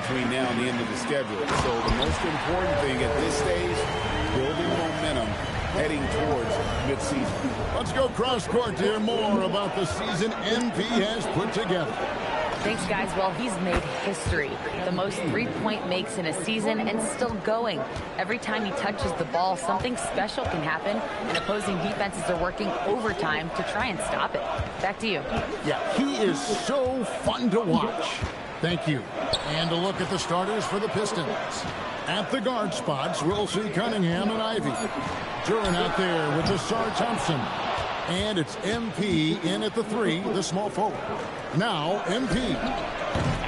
between now and the end of the schedule. So the most important thing at this stage, building momentum heading towards midseason. Let's go cross court to hear more about the season MP has put together. Thanks, guys. Well, he's made history. The most three-point makes in a season and still going. Every time he touches the ball, something special can happen, and opposing defenses are working overtime to try and stop it. Back to you. Yeah, he is so fun to watch. Thank you. And a look at the starters for the Pistons. At the guard spots, we'll see Cunningham and Ivy. Duran out there with Desar Thompson. And it's MP in at the 3, the small forward. Now, MP.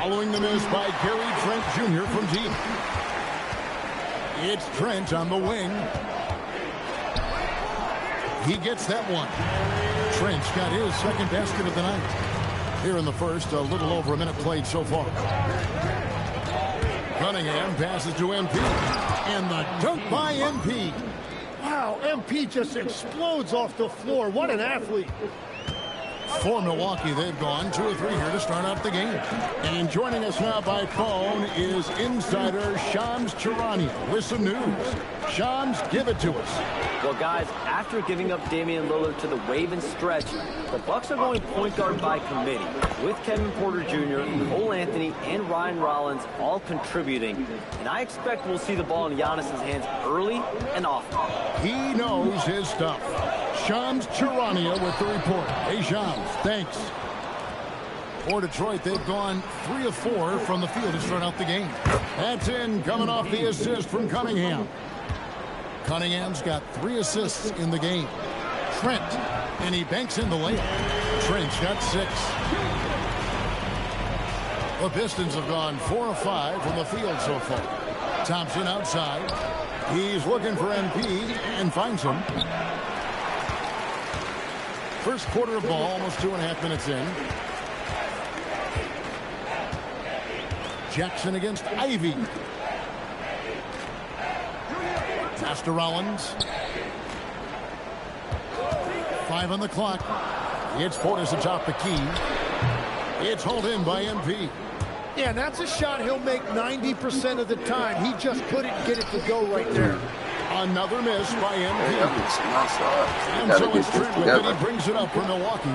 Following the miss by Gary Trent Jr. from deep. It's Trent on the wing. He gets that one. Trent's got his second basket of the night. Here in the first, a little over a minute played so far. Cunningham passes to MP. And the dunk by MP. Wow, MP just explodes off the floor. What an athlete. For Milwaukee, they've gone 2 or 3 here to start out the game. And joining us now by phone is insider Shams Charania with some news. Shams, give it to us. Well, guys, after giving up Damian Lillard to the wave and stretch, the Bucks are going point guard by committee, with Kevin Porter Jr., Cole Anthony, and Ryan Rollins all contributing. And I expect we'll see the ball in Giannis' hands early and often. He knows his stuff. Shams Charania with the report. Hey, Shams, thanks. For Detroit, they've gone 3 of 4 from the field to start out the game. That's in, coming off the assist from Cunningham. Cunningham's got 3 assists in the game. Trent, and he banks in the layup. Trent's got 6. The Pistons have gone 4 of 5 from the field so far. Thompson outside. He's looking for MP and finds him. First quarter of ball, almost 2.5 minutes in. Jackson against Ivy. Pass to Rollins. 5 on the clock. It's Portis atop the key. It's hauled in by MP. Yeah, and that's a shot he'll make 90% of the time. He just couldn't get it to go right there. Another miss by MP. Yeah, and so it's Trent with it. He brings it up for Milwaukee,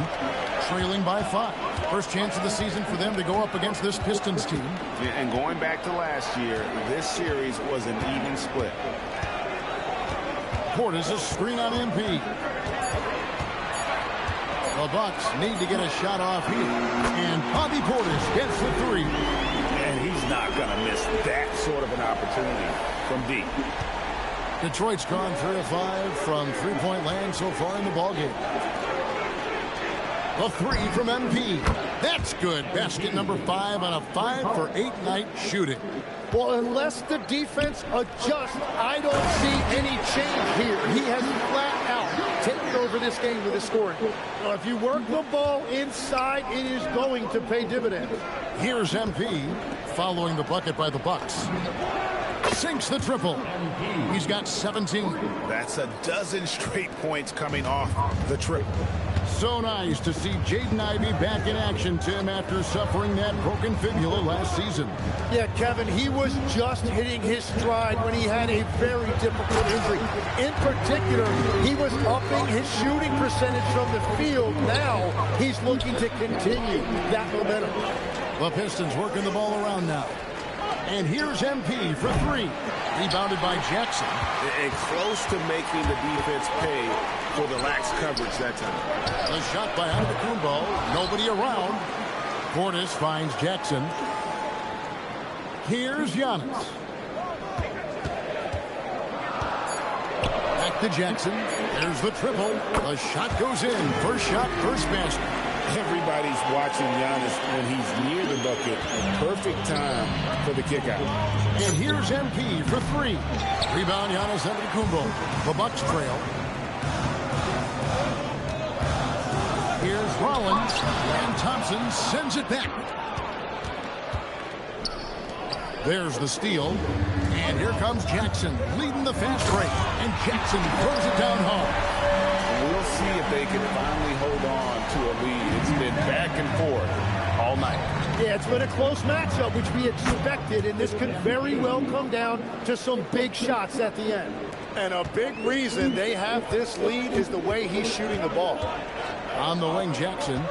trailing by 5. First chance of the season for them to go up against this Pistons team. Yeah, and going back to last year, this series was an even split. Portis a screen on MP. The Bucks need to get a shot off here. And Bobby Portis gets the 3. And he's not going to miss that sort of an opportunity from deep. Detroit's gone 3 of 5 from three-point land so far in the ballgame. The 3 from MP. That's good. Basket number 5 on a 5 for 8 night shooting. Well, unless the defense adjusts, I don't see any change here. He has flat out taken over this game with his scoring. Well, if you work the ball inside, it is going to pay dividends. Here's MP following the bucket by the Bucks. Sinks the triple. He's got 17. That's a dozen straight points coming off the triple. So nice to see Jaden Ivey back in action, Tim, after suffering that broken fibula last season. Yeah, Kevin, he was just hitting his stride when he had a very difficult injury. In particular, he was upping his shooting percentage from the field. Now he's looking to continue that momentum. The Pistons working the ball around now. And here's MP for 3. Rebounded by Jackson. And close to making the defense pay for the lax coverage that time. A shot by Antetokounmpo. Nobody around. Portis finds Jackson. Here's Giannis. Back to Jackson. There's the triple. The shot goes in. First shot, first basket. Everybody's watching Giannis when he's near the bucket. Perfect time for the kick out. And here's MP for 3. Rebound Giannis Antetokounmpo. The Bucks trail. Here's Rollins. And Thompson sends it back. There's the steal. And here comes Jackson leading the fast break. And Jackson throws it down home. We'll see if they can finally hold on to a lead. It's been back and forth all all night. Yeah, it's been a close matchup, which we expected, and this could very well come down to some big shots at the end. And a big reason they have this lead is the way he's shooting the ball. On the wing, Jackson.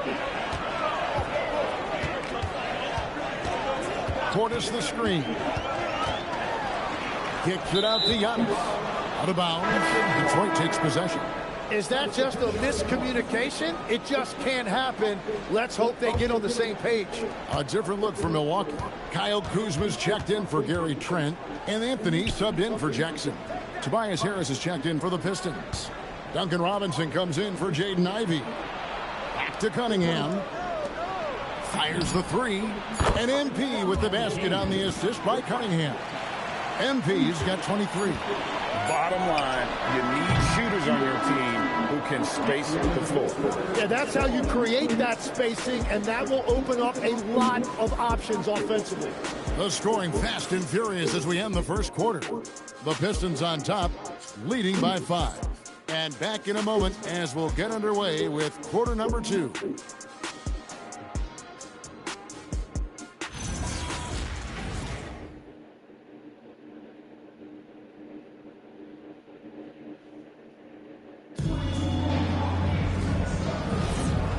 Portis the screen. Kicks it out to Giannis. Out of bounds. Detroit takes possession. Is that just a miscommunication? It just can't happen. Let's hope they get on the same page. A different look for Milwaukee. Kyle Kuzma's checked in for Gary Trent, and Anthony subbed in for Jackson. Tobias Harris is checked in for the Pistons. Duncan Robinson comes in for Jaden Ivey. Back to Cunningham. Fires the three. And MP with the basket on the assist by Cunningham. MP's got 23. Bottom line, you need shooters on your team who can space the floor. Yeah, that's how you create that spacing, and that will open up a lot of options offensively. The scoring fast and furious as we end the first quarter. The Pistons on top, leading by 5. And back in a moment as we'll get underway with quarter number 2.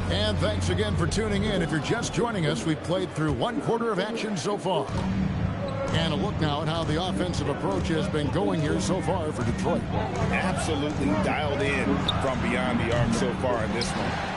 And thanks again for tuning in. If you're just joining us, we've played through one quarter of action so far. And a look now at how the offensive approach has been going here so far for Detroit. Absolutely dialed in from beyond the arc so far in this one.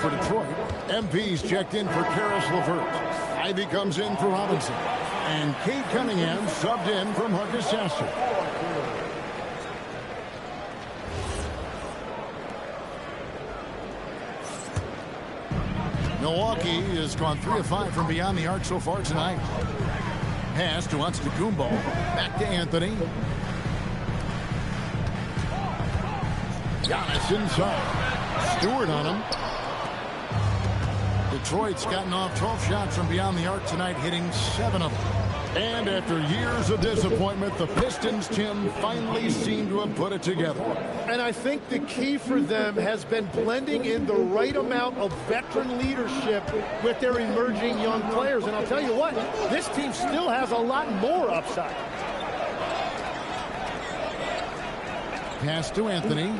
For Detroit, MP's checked in for Karis LeVert. Ivy comes in for Robinson. And Cade Cunningham subbed in from Marcus Sasser. Milwaukee has gone 3 of 5 from beyond the arc so far tonight. Pass to Antetokounmpo. Back to Anthony. Giannis inside. Stewart on him. Detroit's gotten off 12 shots from beyond the arc tonight, hitting 7 of them. And after years of disappointment, the Pistons, Tim, finally seem to have put it together. And I think the key for them has been blending in the right amount of veteran leadership with their emerging young players. And I'll tell you what, this team still has a lot more upside. Pass to Anthony.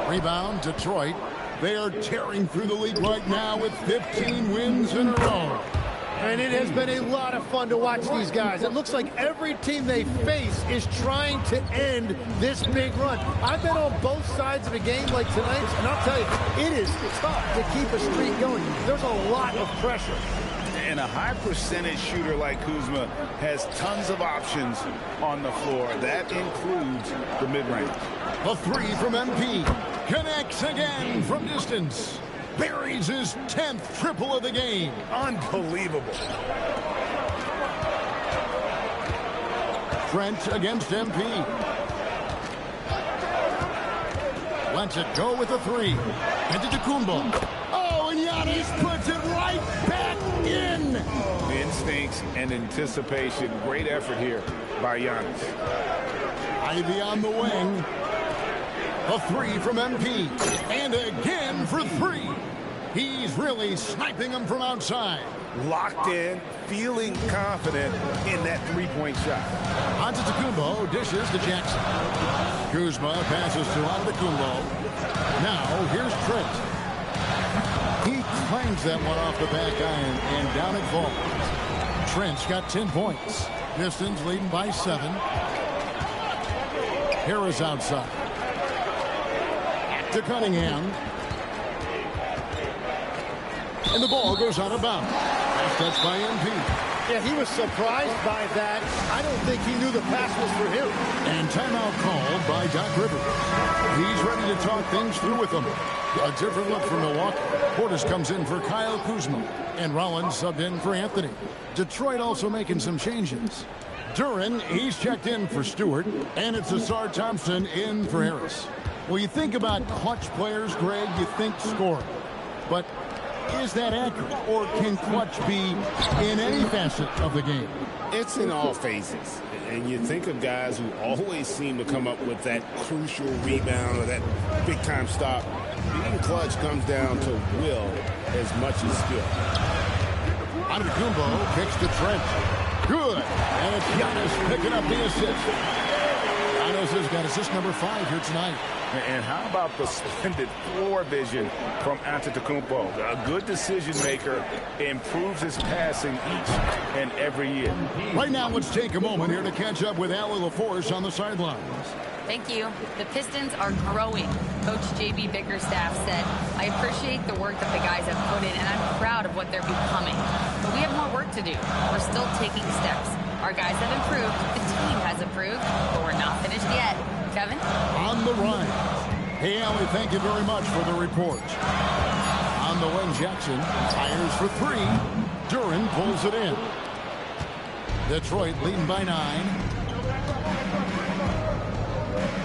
Rebound, Detroit. They are tearing through the league right now with 15 wins in a row. And it has been a lot of fun to watch these guys. It looks like every team they face is trying to end this big run. I've been on both sides of a game like tonight's, and I'll tell you, it is tough to keep a streak going. There's a lot of pressure. And a high percentage shooter like Kuzma has tons of options on the floor. That includes the mid-range. A 3 from MP. Connects again from distance. Buries his 10th triple of the game. Unbelievable. Trent against MP. Lets it go with a 3. Antetokounmpo. Oh, and Giannis puts it right back in. Instincts and anticipation. Great effort here by Giannis. Ivy on the wing. A 3 from MP. And again for 3. He's really sniping them from outside. Locked in, feeling confident in that three-point shot. Antetokounmpo dishes to Jackson. Kuzma passes to Antetokounmpo. Now, here's Trent. He clangs that one off the back iron, and down it falls. Trent's got 10 points. Pistons leading by 7. Harris outside. To Cunningham. And the ball goes out of bounds. Last touch by MP. Yeah, he was surprised by that. I don't think he knew the pass was for him. And timeout called by Doc Rivers. He's ready to talk things through with them. A different look for Milwaukee. Portis comes in for Kyle Kuzma. And Rollins subbed in for Anthony. Detroit also making some changes. Duran, he's checked in for Stewart. And it's Asar Thompson in for Harris. Well, you think about clutch players, Greg, you think scoring. But is that accurate, or can clutch be in any facet of the game? It's in all phases. And you think of guys who always seem to come up with that crucial rebound or that big-time stop. Being clutch comes down to will as much as skill. Antetokounmpo kicks to Trent. Good. And it's Giannis picking up the assist. Giannis has got assist number 5 here tonight. And how about the splendid floor vision from Antetokounmpo? A good decision maker, improves his passing each and every year. Right now, let's take a moment here to catch up with Allie LaForce on the sidelines. Thank you. The Pistons are growing. Coach J.B. Bickerstaff said, I appreciate the work that the guys have put in, and I'm proud of what they're becoming. But we have more work to do. We're still taking steps. Our guys have improved. The team has improved, but we're not finished yet. Kevin? On the rise. Hey, Allie, thank you very much for the report. On the wing, Jackson fires for 3. Duran pulls it in. Detroit leading by 9.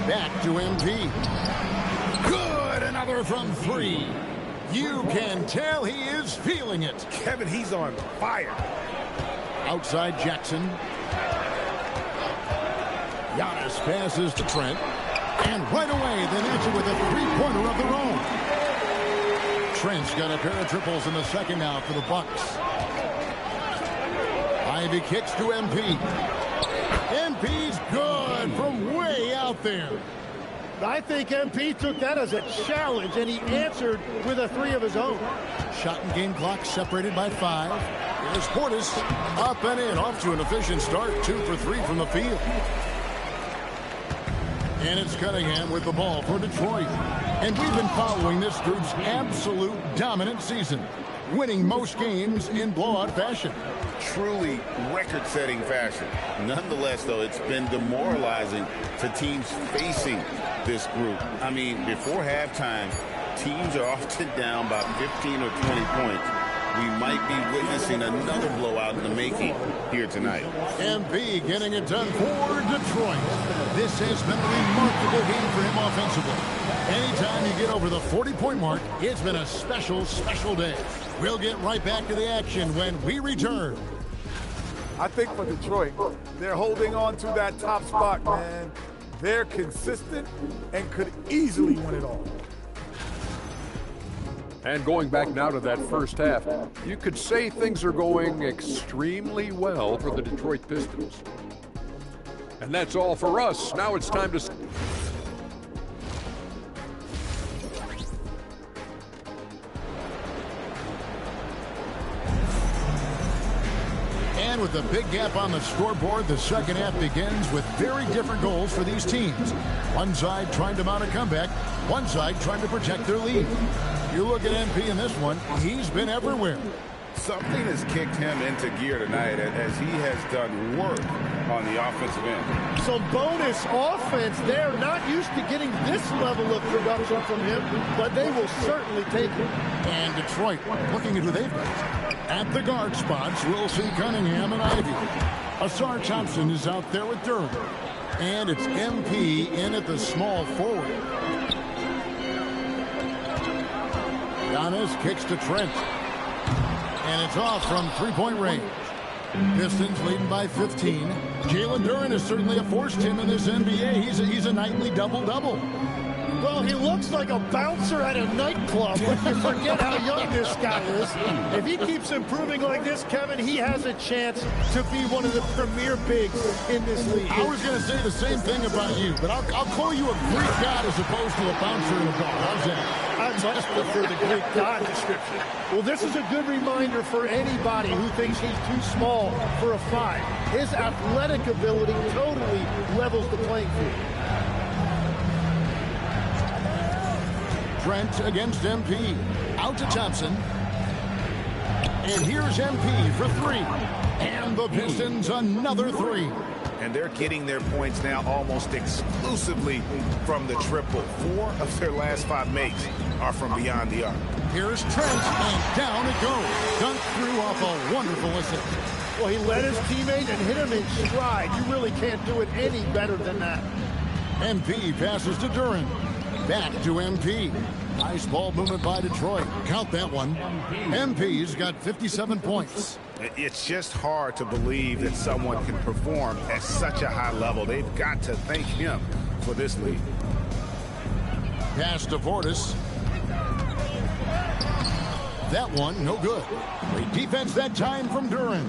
Back to MP. Good, another from 3. You can tell he is feeling it. Kevin, he's on fire. Outside Jackson. Giannis passes to Trent. And right away, they answer with a three-pointer of their own. Trent's got a pair of triples in the second now for the Bucks. Ivy kicks to MP. MP's good from way out there. I think MP took that as a challenge, and he answered with a 3 of his own. Shot and game clock separated by 5. Here's Portis up and in, off to an efficient start. 2 for 3 from the field. And it's Cunningham with the ball for Detroit. And we've been following this group's absolute dominant season, winning most games in blowout fashion. Truly record-setting fashion. Nonetheless, though, it's been demoralizing to teams facing this group. I mean, before halftime, teams are often down by 15 or 20 points. We might be witnessing another blowout in the making here tonight. MP getting it done for Detroit. This has been a remarkable game for him offensively. Anytime you get over the 40-point mark, it's been a special, special day. We'll get right back to the action when we return. I think for Detroit, they're holding on to that top spot, man. They're consistent and could easily win it all. And going back now to that first half, you could say things are going extremely well for the Detroit Pistons. And that's all for us. Now it's time to... And with a big gap on the scoreboard, the second half begins with very different goals for these teams. One side trying to mount a comeback, one side trying to protect their lead. You look at MP in this one, he's been everywhere. Something has kicked him into gear tonight as he has done work on the offensive end. Some bonus offense. They're not used to getting this level of production from him, but they will certainly take it. And Detroit looking at who they've got. At the guard spots, we'll see Cunningham and Ivy. Asar Thompson is out there with Duran. And it's MP in at the small forward. Giannis kicks to Trent. And it's off from three-point range. Pistons leading by 15. Jalen Duran has certainly forced him in this NBA. He's a nightly double-double. Well, he looks like a bouncer at a nightclub, but you forget how young this guy is. If he keeps improving like this, Kevin, he has a chance to be one of the premier bigs in this league. I was going to say the same thing about you, but I'll call you a Greek god as opposed to a bouncer in a bar. How's that? I much prefer the Greek god description. Well, this is a good reminder for anybody who thinks he's too small for a 5. His athletic ability totally levels the playing field. Trent against MP. Out to Thompson. And here's MP for 3. And the Pistons another 3. And they're getting their points now almost exclusively from the triple. 4 of their last 5 makes are from beyond the arc. Here's Trent, and down it goes. Dunked through off a wonderful assist. Well, he led his teammate and hit him in stride. You really can't do it any better than that. MP passes to Duren. Back to MP. Nice ball movement by Detroit. Count that one. MP's got 57 points. It's just hard to believe that someone can perform at such a high level. They've got to thank him for this lead. Pass to Portis. That one, no good. Great defense that time from Duren.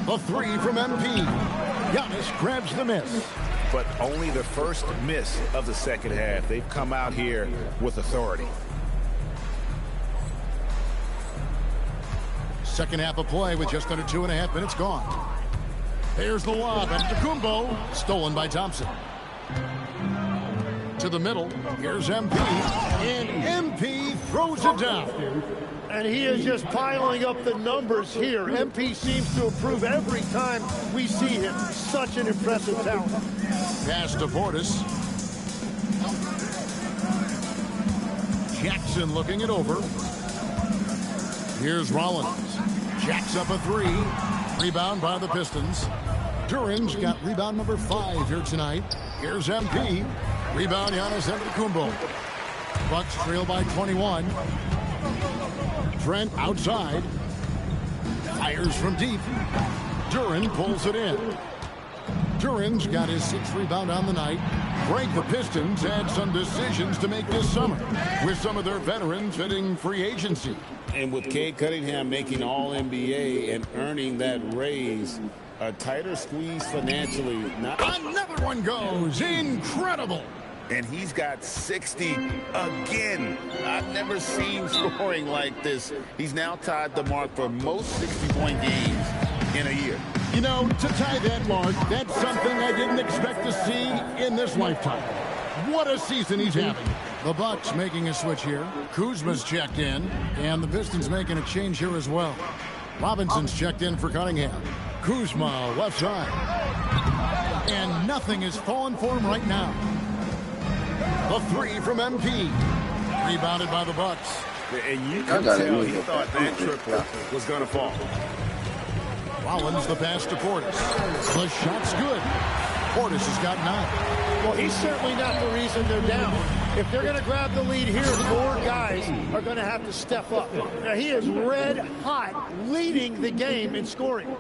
The 3 from MP. Giannis grabs the miss. But only the first miss of the second half. They've come out here with authority. Second half of play with just under 2.5 minutes gone. There's the lob at Kumbo. Stolen by Thompson. To the middle. Here's MP. And MP throws it down. And he is just piling up the numbers here. MP seems to improve every time we see him. Such an impressive talent. Pass to Portis. Jackson looking it over. Here's Rollins. Jacks up a 3. Rebound by the Pistons. Duren's got rebound number 5 here tonight. Here's MP. Rebound Giannis Antetokounmpo. Bucks trail by 21. Trent outside. Fires from deep. Duren pulls it in. Duren's got his 6th rebound on the night. Greg, the Pistons had some decisions to make this summer, with some of their veterans hitting free agency. And with Cade Cunningham making All-NBA and earning that raise, a tighter squeeze financially. Another one goes. Incredible. And he's got 60 again. I've never seen scoring like this. He's now tied the mark for most 60-point games in a year. You know, to tie that mark, that's something I didn't expect to see in this lifetime. What a season he's having. The Bucks making a switch here. Kuzma's checked in, and the Pistons making a change here as well. Robinson's checked in for Cunningham. Kuzma left side. And nothing is falling for him right now. The 3 from MP. Rebounded by the Bucks. And you can tell he thought that triple was going to fall. Rollins the pass to Portis. The shot's good. Portis has got 9. Well, he's certainly not the reason they're down. If they're going to grab the lead here, 4 guys are going to have to step up. Now, he is red hot, leading the game in scoring.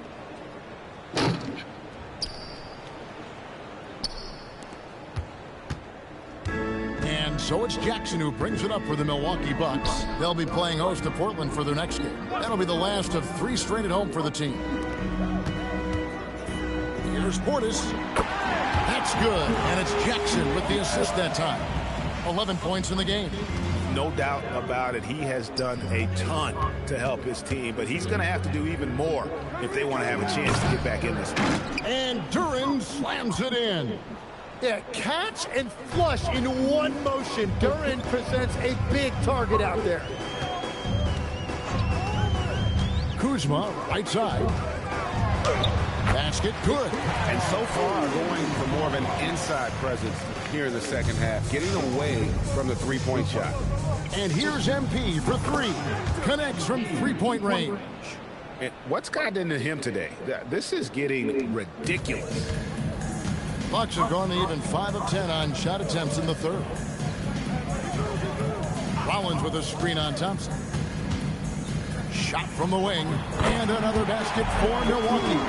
And so it's Jackson who brings it up for the Milwaukee Bucks. They'll be playing host to Portland for their next game. That'll be the last of 3 straight at home for the team. Here's Portis. That's good. And it's Jackson with the assist that time. 11 points in the game. No doubt about it. He has done a ton to help his team, but he's going to have to do even more if they want to have a chance to get back in this one. And Duren slams it in. Yeah, catch and flush in one motion. Duren presents a big target out there. Kuzma, right side. Basket good. And so far going for more of an inside presence here in the second half, getting away from the three-point shot. And here's MP for 3. Connects from 3-point range. And what's gotten into him today? This is getting ridiculous. Bucks have gone to even 5 of 10 on shot attempts in the third. Rollins with a screen on Thompson. Shot from the wing. And another basket for Milwaukee.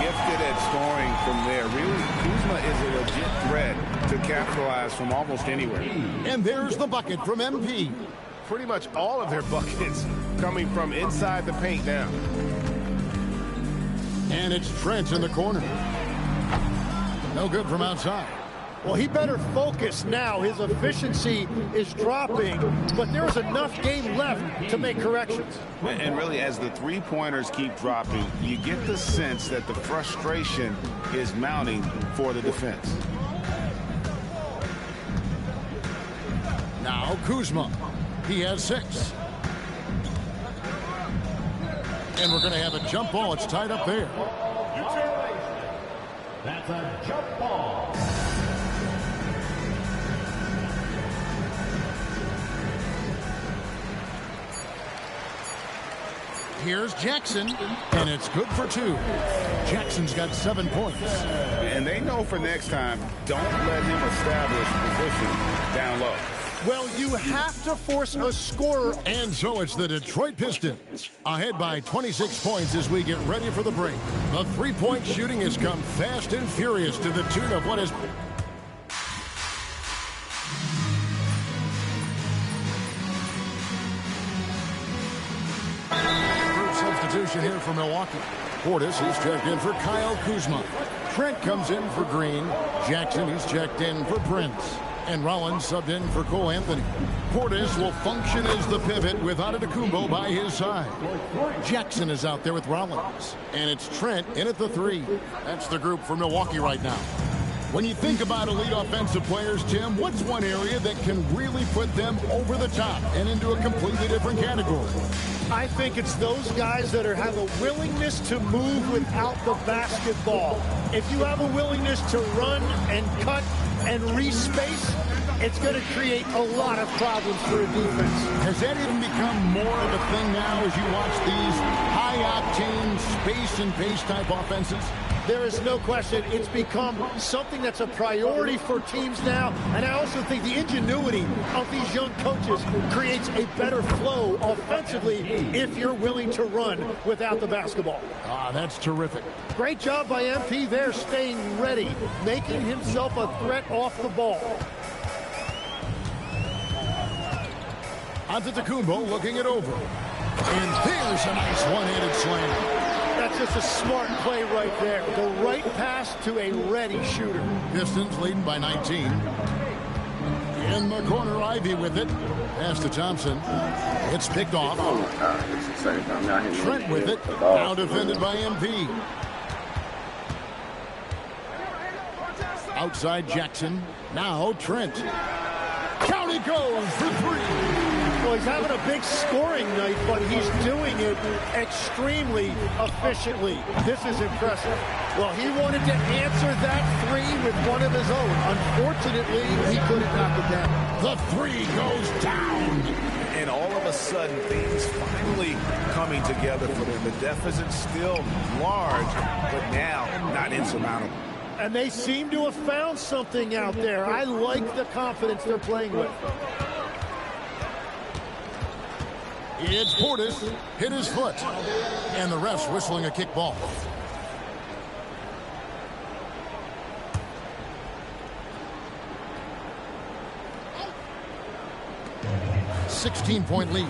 Give gifted at scoring from there. Really, Kuzma is a legit threat to capitalize from almost anywhere. And there's the bucket from MP. Pretty much all of their buckets coming from inside the paint now. And it's Trent in the corner. No good from outside. Well, he better focus now. His efficiency is dropping, but there's enough game left to make corrections. And really, as the three-pointers keep dropping, you get the sense that the frustration is mounting for the defense. Now Kuzma. He has 6. And we're going to have a jump ball. It's tied up there. That's a jump ball. Here's Jackson, and it's good for 2. Jackson's got 7 points. And they know for next time, don't let him establish position down low. Well, you have to force a scorer. And so it's the Detroit Pistons ahead by 26 points as we get ready for the break. The three-point shooting has come fast and furious to the tune of what is... Substitution here for Milwaukee. Portis, he's checked in for Kyle Kuzma. Trent comes in for Green. Jackson, he's checked in for Prince. And Rollins subbed in for Cole Anthony. Portis will function as the pivot with Antetokounmpo by his side. Jackson is out there with Rollins. And it's Trent in at the 3. That's the group for Milwaukee right now. When you think about elite offensive players, Tim, what's one area that can really put them over the top and into a completely different category? I think it's those guys that have a willingness to move without the basketball. If you have a willingness to run and cut and respace, it's going to create a lot of problems for a defense. Has that even become more of a thing now as you watch these high-octane space and pace type offenses? There is no question. It's become something that's a priority for teams now. And I also think the ingenuity of these young coaches creates a better flow offensively if you're willing to run without the basketball. That's terrific. Great job by MP there, staying ready, making himself a threat off the ball. Antetokounmpo looking it over. And there's a nice one-handed slam. That's just a smart play right there. The right pass to a ready shooter. Pistons leading by 19. In the corner, Ivy with it. Pass to Thompson. It's picked off. Trent with it. Now defended by MP. Outside Jackson. Now Trent. County goes for 3. Well, he's having a big scoring night, but he's doing it extremely efficiently. This is impressive. Well, he wanted to answer that 3 with one of his own. Unfortunately, he couldn't knock it down. The 3 goes down. And all of a sudden, things finally coming together for them. The deficit's still large, but now not insurmountable. And they seem to have found something out there. I like the confidence they're playing with. It's Portis, hit his foot, and the ref's whistling a kick ball. A 16-point lead.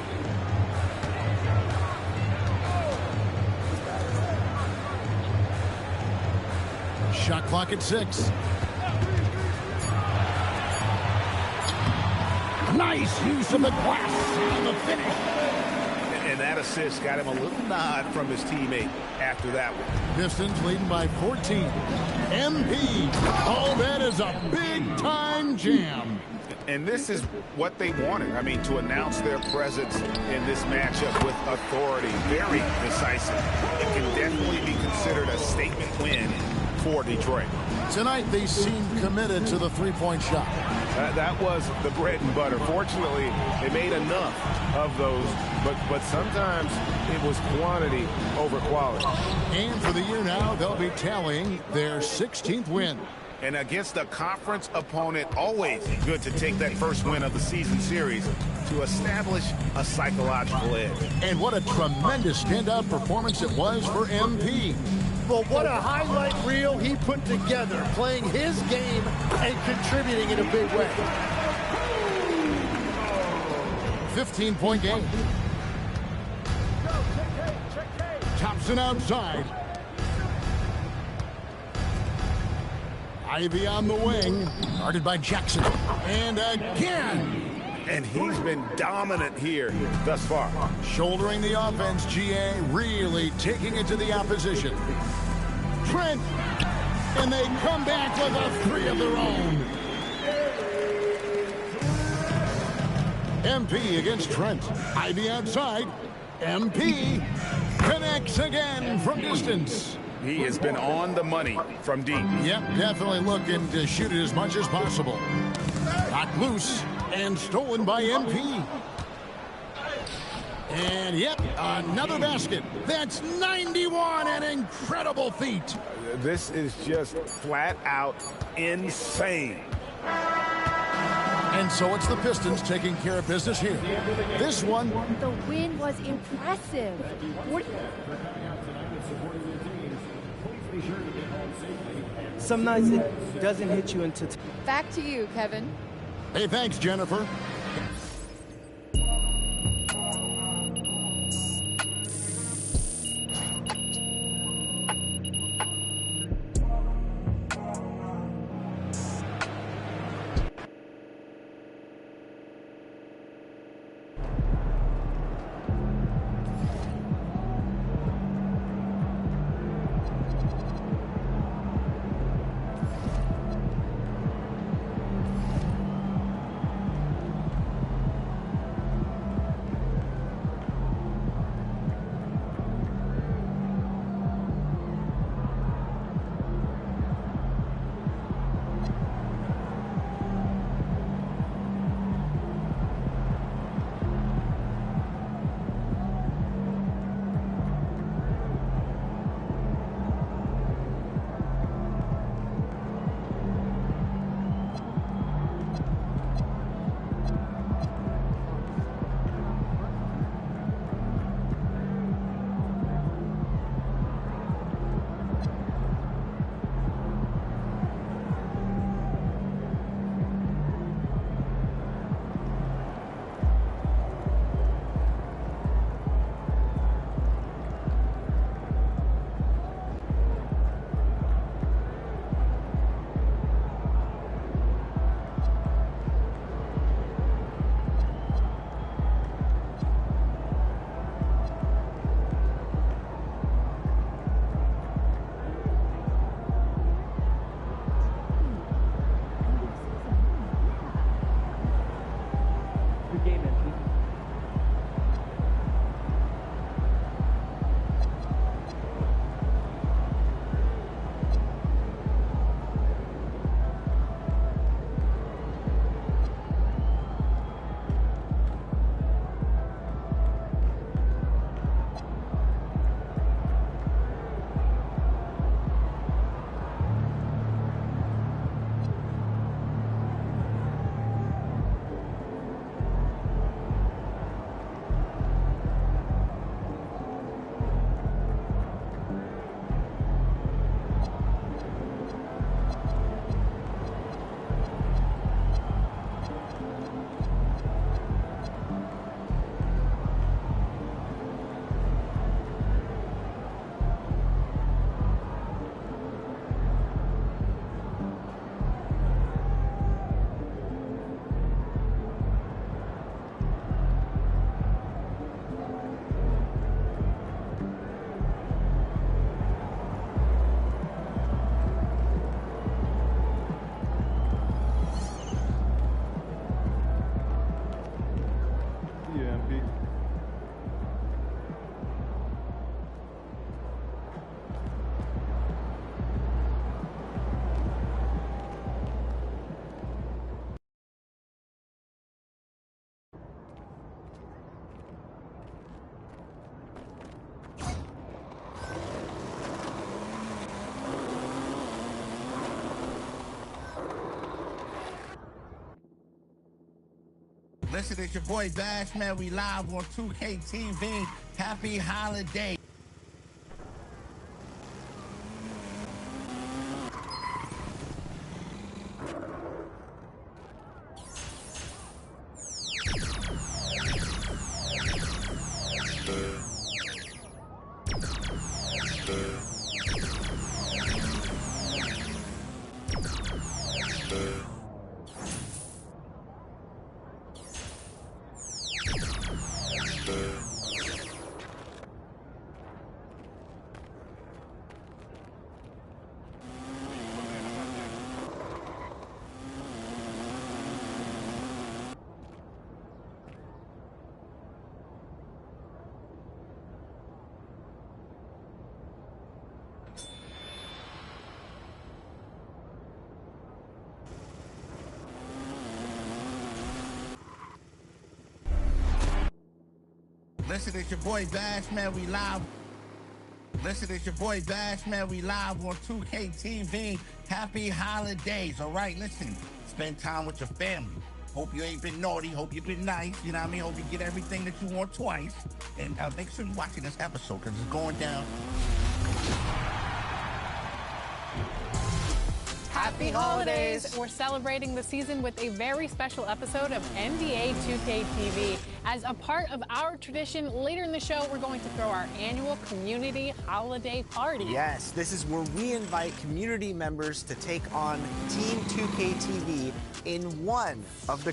Shot clock at 6. Nice use of the glass on the finish. And that assist got him a little nod from his teammate after that one. Pistons leading by 14. MP. Oh, that is a big-time jam. And this is what they wanted. I mean, to announce their presence in this matchup with authority. Very decisive. It can definitely be considered a statement win for Detroit. Tonight, they seem committed to the three-point shot. That was the bread and butter. Fortunately, they made enough of those, but sometimes it was quantity over quality. And for the year now, they'll be tallying their 16th win. And against a conference opponent, always good to take that first win of the season series to establish a psychological edge. And what a tremendous standout performance it was for MP. Well, what a highlight reel he put together, playing his game and contributing in a big way. 15-point game. Thompson outside. Ivy on the wing, guarded by Jackson. And again. And he's been dominant here thus far. Shouldering the offense, GA really taking it to the opposition. Trent, and they come back with a three of their own. MP against Trent. Ivy outside. MP connects again from distance. He has been on the money from deep. Yep, definitely looking to shoot it as much as possible. Knocked loose and stolen by MP. And yep, another basket. That's 91, an incredible feat. This is just flat out insane. And so it's the Pistons taking care of business here. This one. The win was impressive. Some nights it doesn't hit you until... Back to you, Kevin. Hey, thanks, Jennifer. Listen, it's your boy Bash, man. We live on 2K TV. Happy holiday. Listen, it's your boy Bash, man. We live. Listen, it's your boy Bash, man. We live on 2K TV. Happy holidays, all right? Listen, spend time with your family. Hope you ain't been naughty. Hope you've been nice. You know what I mean? Hope you get everything that you want twice. And make sure you're watching this episode because it's going down. Happy holidays! We're celebrating the season with a very special episode of NBA 2K TV. As a part of our tradition, later in the show, we're going to throw our annual community holiday party. Yes, this is where we invite community members to take on Team 2K TV in one of the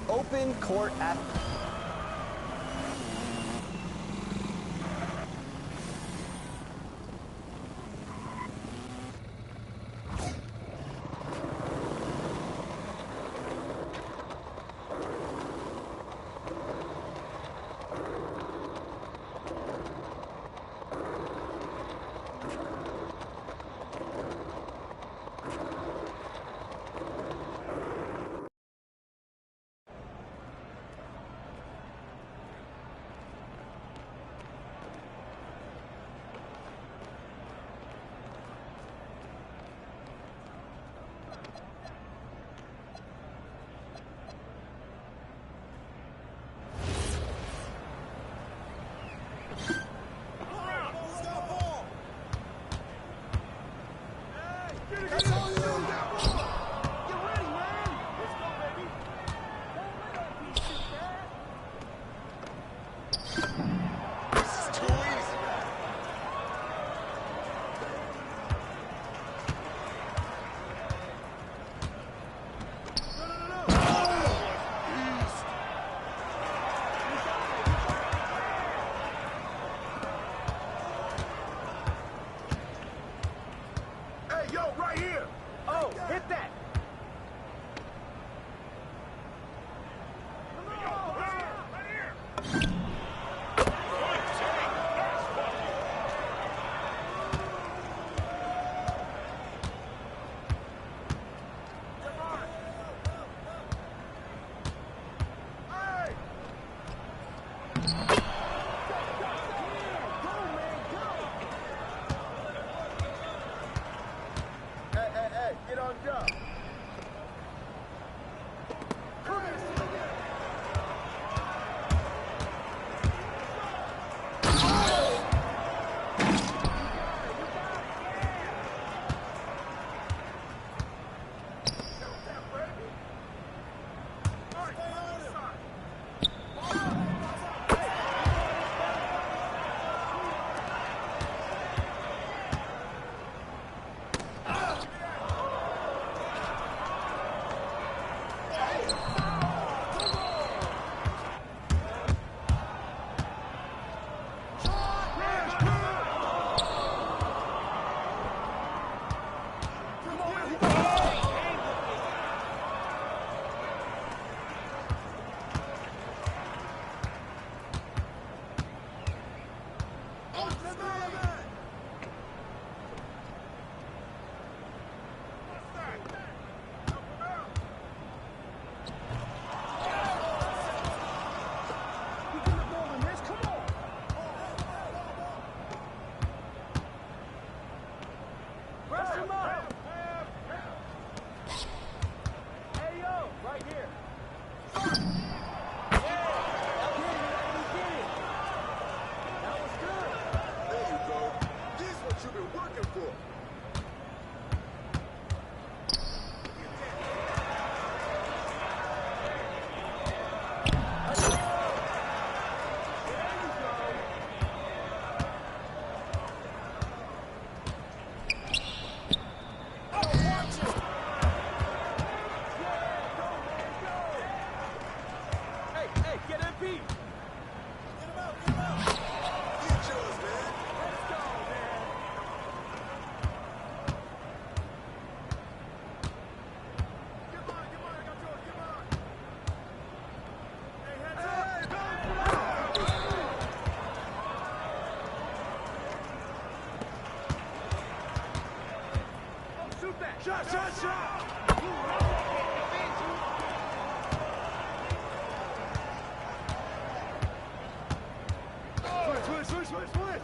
Open Court at...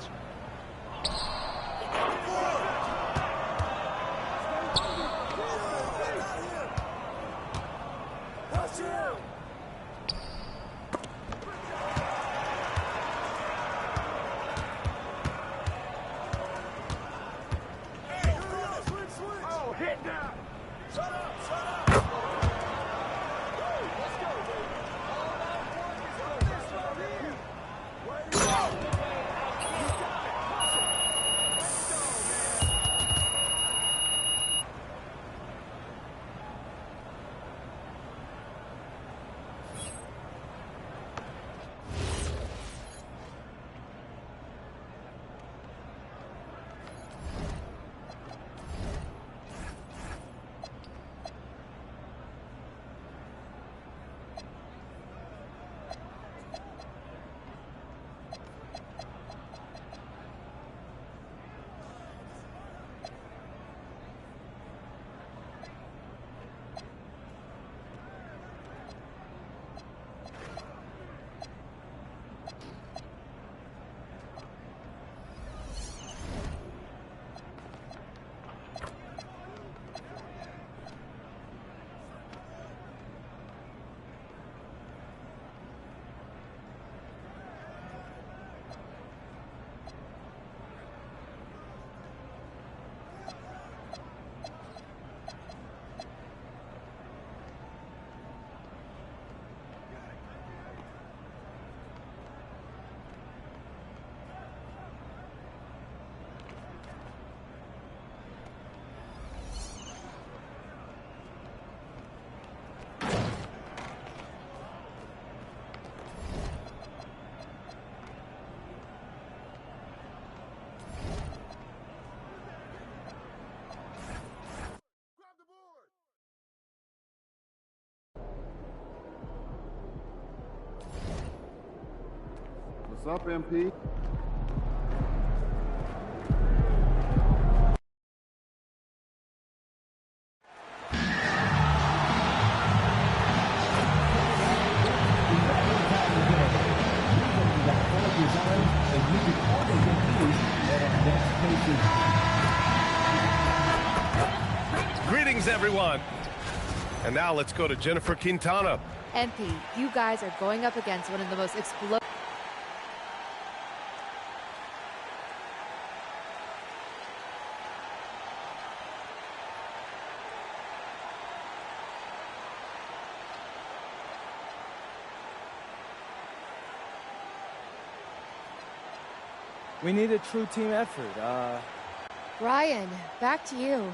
defense. What's up, MP? Greetings, everyone. And now let's go to Jennifer Quintana. MP, you guys are going up against one of the most explosive. We need a true team effort. Ryan, back to you.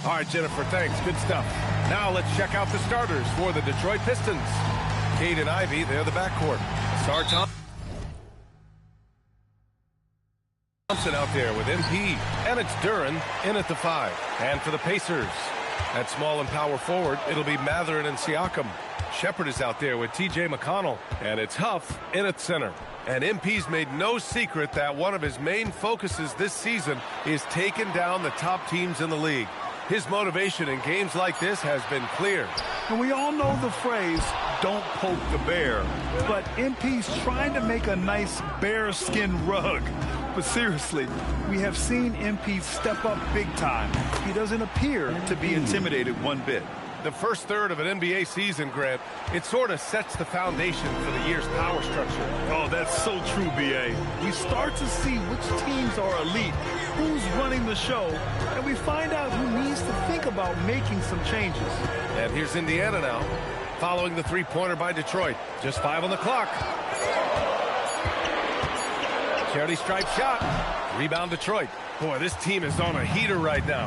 All right, Jennifer, thanks. Good stuff. Now let's check out the starters for the Detroit Pistons. Cade and Ivy, they're the backcourt. Sarge Thompson out there with MP. And it's Duren in at the 5. And for the Pacers, at small and power forward, it'll be Mathurin and Siakam. Shepard is out there with T.J. McConnell. And it's Huff in at center. And MP's made no secret that one of his main focuses this season is taking down the top teams in the league. His motivation in games like this has been clear. And we all know the phrase, don't poke the bear. But MP's trying to make a nice bearskin rug. But seriously, we have seen MP step up big time. He doesn't appear to be intimidated one bit. The first third of an NBA season, Grant, it sort of sets the foundation for the year's power structure. Oh, that's so true, B.A. We start to see which teams are elite, who's running the show, and we find out who needs to think about making some changes. And here's Indiana now, following the three-pointer by Detroit. Just 5 on the clock. Charity stripe shot. Rebound Detroit. Boy, this team is on a heater right now.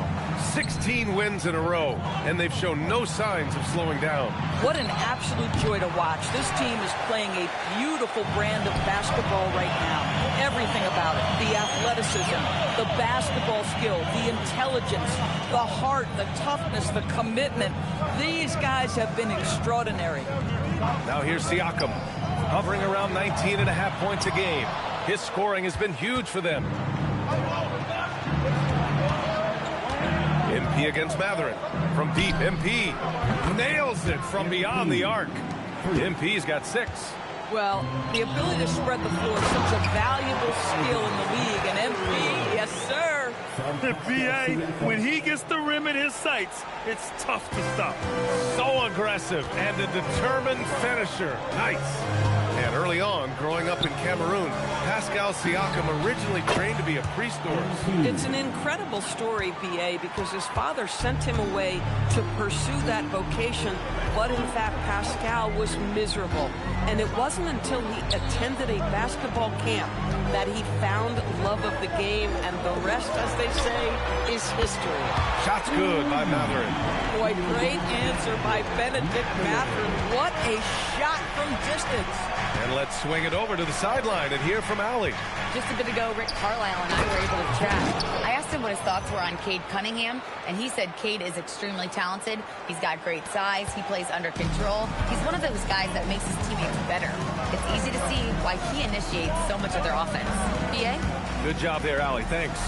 16 wins in a row, and they've shown no signs of slowing down. What an absolute joy to watch. This team is playing a beautiful brand of basketball right now. Everything about it. The athleticism, the basketball skill, the intelligence, the heart, the toughness, the commitment. These guys have been extraordinary. Now here's Siakam, hovering around 19.5 points a game. His scoring has been huge for them. MP against Mathurin. From deep, MP nails it from beyond the arc. MP's got 6. Well, the ability to spread the floor is such a valuable skill in the league. And MP, yes, sir. B.A., when he gets the rim in his sights, it's tough to stop. So aggressive and a determined finisher. Nice. And early on, growing up in Cameroon, Pascal Siakam originally trained to be a priest. It's an incredible story, B.A., because his father sent him away to pursue that vocation, but in fact, Pascal was miserable. And it wasn't until he attended a basketball camp that he found love of the game, and the rest, as they say, is history. Shots good by Matherin. Boy, great answer by Benedict Matherin. What a shot from distance. And let's swing it over to the sideline and hear from Allie. Just a bit ago, Rick Carlisle and I were able to chat. I asked him what his thoughts were on Cade Cunningham, and he said Cade is extremely talented. He's got great size. He plays under control. He's one of those guys that makes his teammates better. It's easy to see why he initiates so much of their offense. B.A.? Good job there, Allie. Thanks.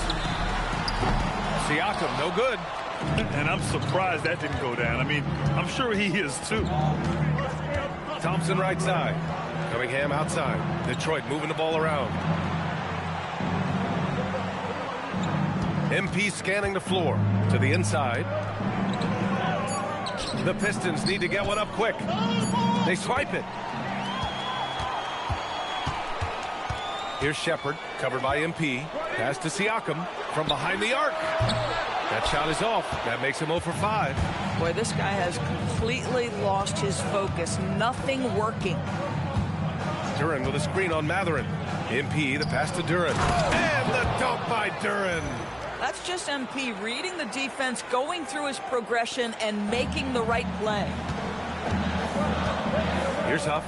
Siakam, no good. And I'm surprised that didn't go down. I mean, I'm sure he is too. Thompson right side. Cunningham outside. Detroit moving the ball around. MP scanning the floor to the inside. The Pistons need to get one up quick. They swipe it. Here's Shepard, covered by MP. Pass to Siakam from behind the arc. That shot is off. That makes him 0 for 5. Boy, this guy has completely lost his focus. Nothing working. Duran with a screen on Matherin. MP, the pass to Duran. And the dunk by Duran. That's just MP reading the defense, going through his progression, and making the right play. Here's Huff.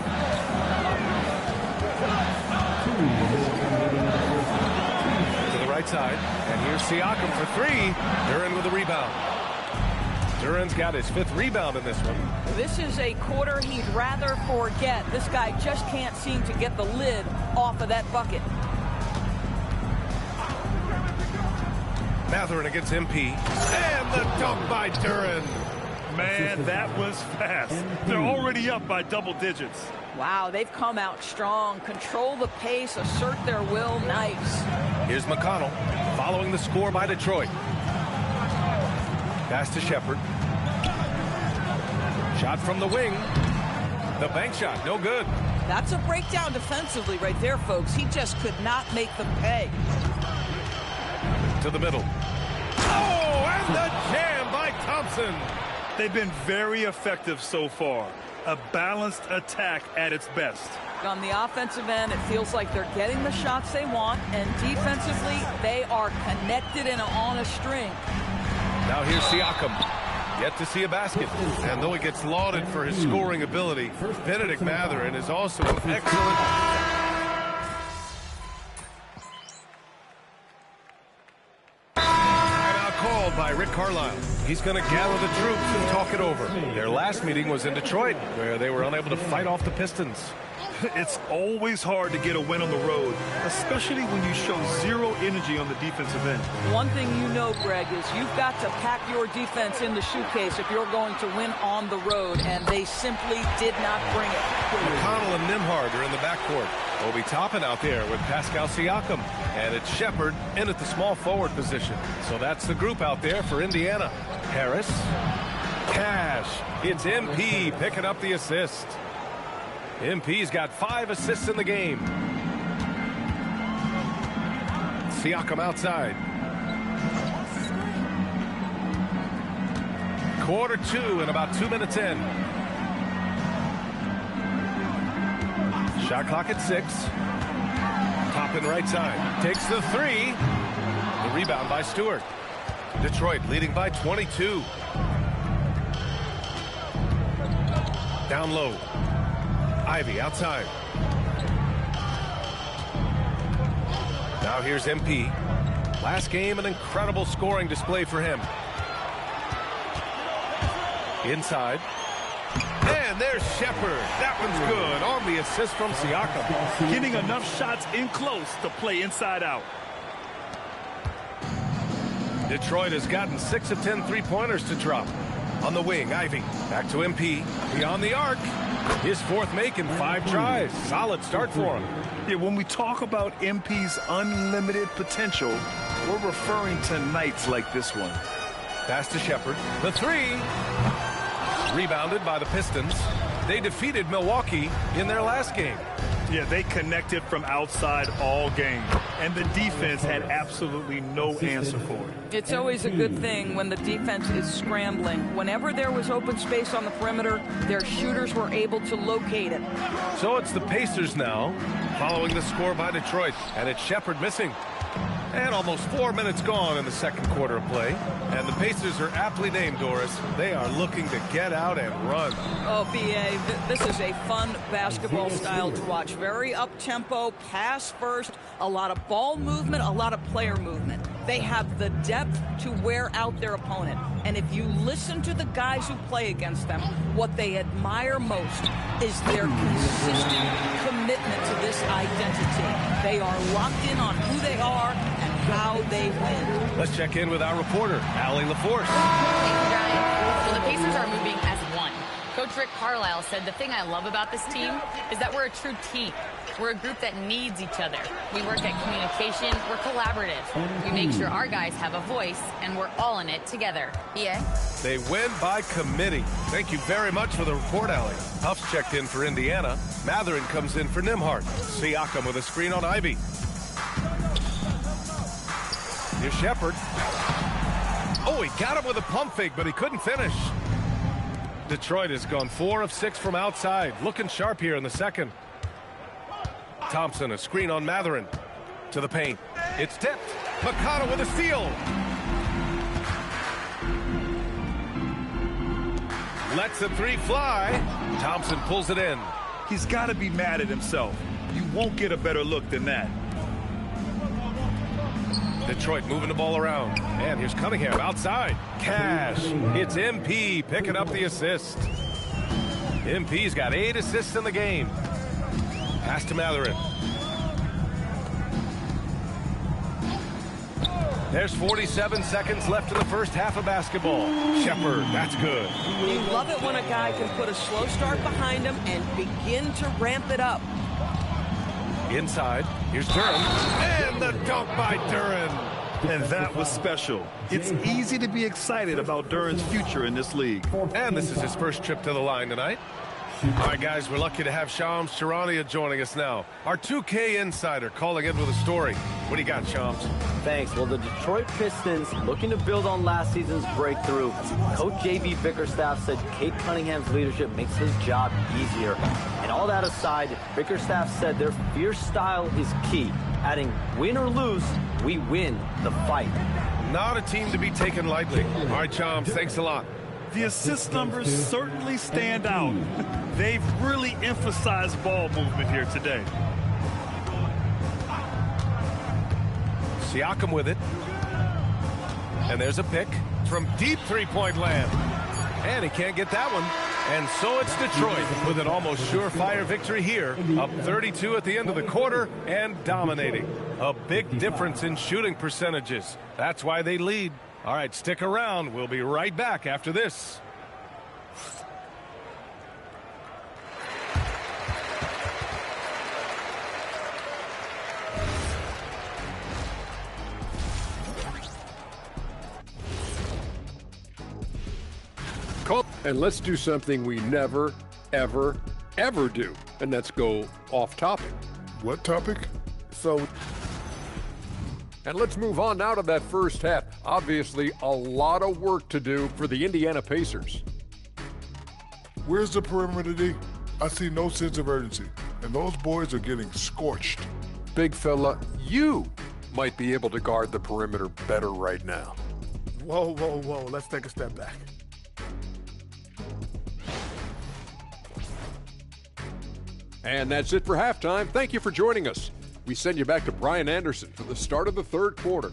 To the right side. And here's Siakam for 3. Duran with the rebound. Duran's got his 5th rebound in this one. This is a quarter he'd rather forget. This guy just can't seem to get the lid off of that bucket. Matherin against MP. And the dunk by Duran. Man, that was fast. They're already up by double digits. Wow, they've come out strong. Control the pace, assert their will. Nice. Here's McConnell following the score by Detroit. Pass to Shepard. Shot from the wing. The bank shot, no good. That's a breakdown defensively right there, folks. He just could not make them pay. To the middle. Oh, and the jam by Thompson. They've been very effective so far. A balanced attack at its best. On the offensive end, it feels like they're getting the shots they want, and defensively, they are connected and on a string. Now here's Siakam. Yet to see a basket. And though he gets lauded for his scoring ability, Benedict Matherin is also an excellent... Called by Rick Carlisle. He's going to gather the troops and talk it over. Their last meeting was in Detroit, where they were unable to fight off the Pistons. It's always hard to get a win on the road, especially when you show zero energy on the defensive end. One thing you know, Greg, is you've got to pack your defense in the shoecase if you're going to win on the road, and they simply did not bring it. McConnell and Nimhard are in the backcourt. Obi Toppin out there with Pascal Siakam. And it's Shepard in at the small forward position. So that's the group out there for Indiana. Harris. Cash. It's MP picking up the assist. MP's got 5 assists in the game. Siakam outside. Quarter 2 and about 2 minutes in. Shot clock at 6. Toppin right side. Takes the 3. The rebound by Stewart. Detroit leading by 22. Down low. Ivy outside. Now here's MP. Last game, an incredible scoring display for him. Inside. And there's Shepard. That one's good on the assist from Siakam. Getting enough shots in close to play inside out. Detroit has gotten 6 of 10 three-pointers to drop. On the wing, Ivy. Back to MP. Beyond the arc. His fourth make in 5 tries. Solid start for him. Yeah, when we talk about MP's unlimited potential, we're referring to nights like this one. Pass to Shepard. The 3. Rebounded by the Pistons. They defeated Milwaukee in their last game. Yeah, they connected from outside all game, and the defense had absolutely no answer for it. It's always a good thing when the defense is scrambling. Whenever there was open space on the perimeter, their shooters were able to locate it. So it's the Pacers now, following the score by Detroit, and it's Shepard missing. And almost 4 minutes gone in the second quarter of play. And the Pacers are aptly named, Doris. They are looking to get out and run. Oh, B.A., this is a fun basketball style to watch. Very up-tempo, pass first, a lot of ball movement, a lot of player movement. They have the depth to wear out their opponent. And if you listen to the guys who play against them, what they admire most is their consistent commitment to this identity. They are locked in on who they are and how they win. Let's check in with our reporter, Allie LaForce. Thank you, Ryan. Well, the Pacers are moving as one. Coach Rick Carlisle said the thing I love about this team is that we're a true team. We're a group that needs each other. We work at communication. We're collaborative. We make sure our guys have a voice, and we're all in it together. Yeah. They win by committee. Thank you very much for the report, Allie. Huff's checked in for Indiana. Matherin comes in for Nimhart. Siakam with a screen on Ivy. Here's Shepard. Oh, he got him with a pump fake, but he couldn't finish. Detroit has gone 4 of 6 from outside. Looking sharp here in the second. Thompson, a screen on Matherin. To the paint. It's tipped. Mikata with a steal. Lets the 3 fly. Thompson pulls it in. He's got to be mad at himself. You won't get a better look than that. Detroit moving the ball around. And here's Cunningham outside. Cash. It's MP picking up the assist. MP's got 8 assists in the game. Pass to Matherin. There's 47 seconds left in the first half of basketball. Shepard, that's good. You love it when a guy can put a slow start behind him and begin to ramp it up. Inside, here's Duren. And the dunk by Duren. And that was special. It's easy to be excited about Duren's future in this league. And this is his first trip to the line tonight. All right, guys, we're lucky to have Shams Charania joining us now. Our 2K insider calling in with a story. What do you got, Shams? Thanks. Well, the Detroit Pistons looking to build on last season's breakthrough. Coach J.B. Bickerstaff said Kate Cunningham's leadership makes his job easier. And all that aside, Bickerstaff said their fierce style is key, adding, win or lose, we win the fight. Not a team to be taken lightly. All right, Shams, thanks a lot. The assist numbers certainly stand out. They've really emphasized ball movement here today. Siakam with it. And there's a pick from deep three-point land. And he can't get that one. And so it's Detroit with an almost surefire victory here. Up 32 at the end of the quarter and dominating. A big difference in shooting percentages. That's why they lead. All right, stick around. We'll be right back after this. And let's do something we never, ever, ever do. And that's go off topic. What topic? And let's move on now to that first half. Obviously, a lot of work to do for the Indiana Pacers. Where's the perimeter D? I see no sense of urgency. And those boys are getting scorched. Big fella, you might be able to guard the perimeter better right now. Whoa, whoa, whoa. Let's take a step back. And that's it for halftime. Thank you for joining us. We send you back to Brian Anderson for the start of the third quarter.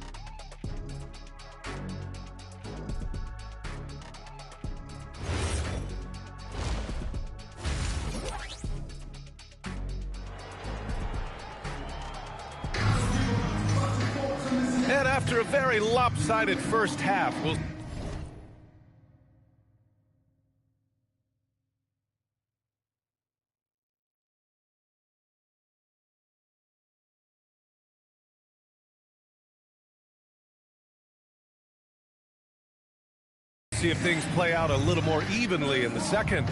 And after a very lopsided first half, we'll See if things play out a little more evenly in the second.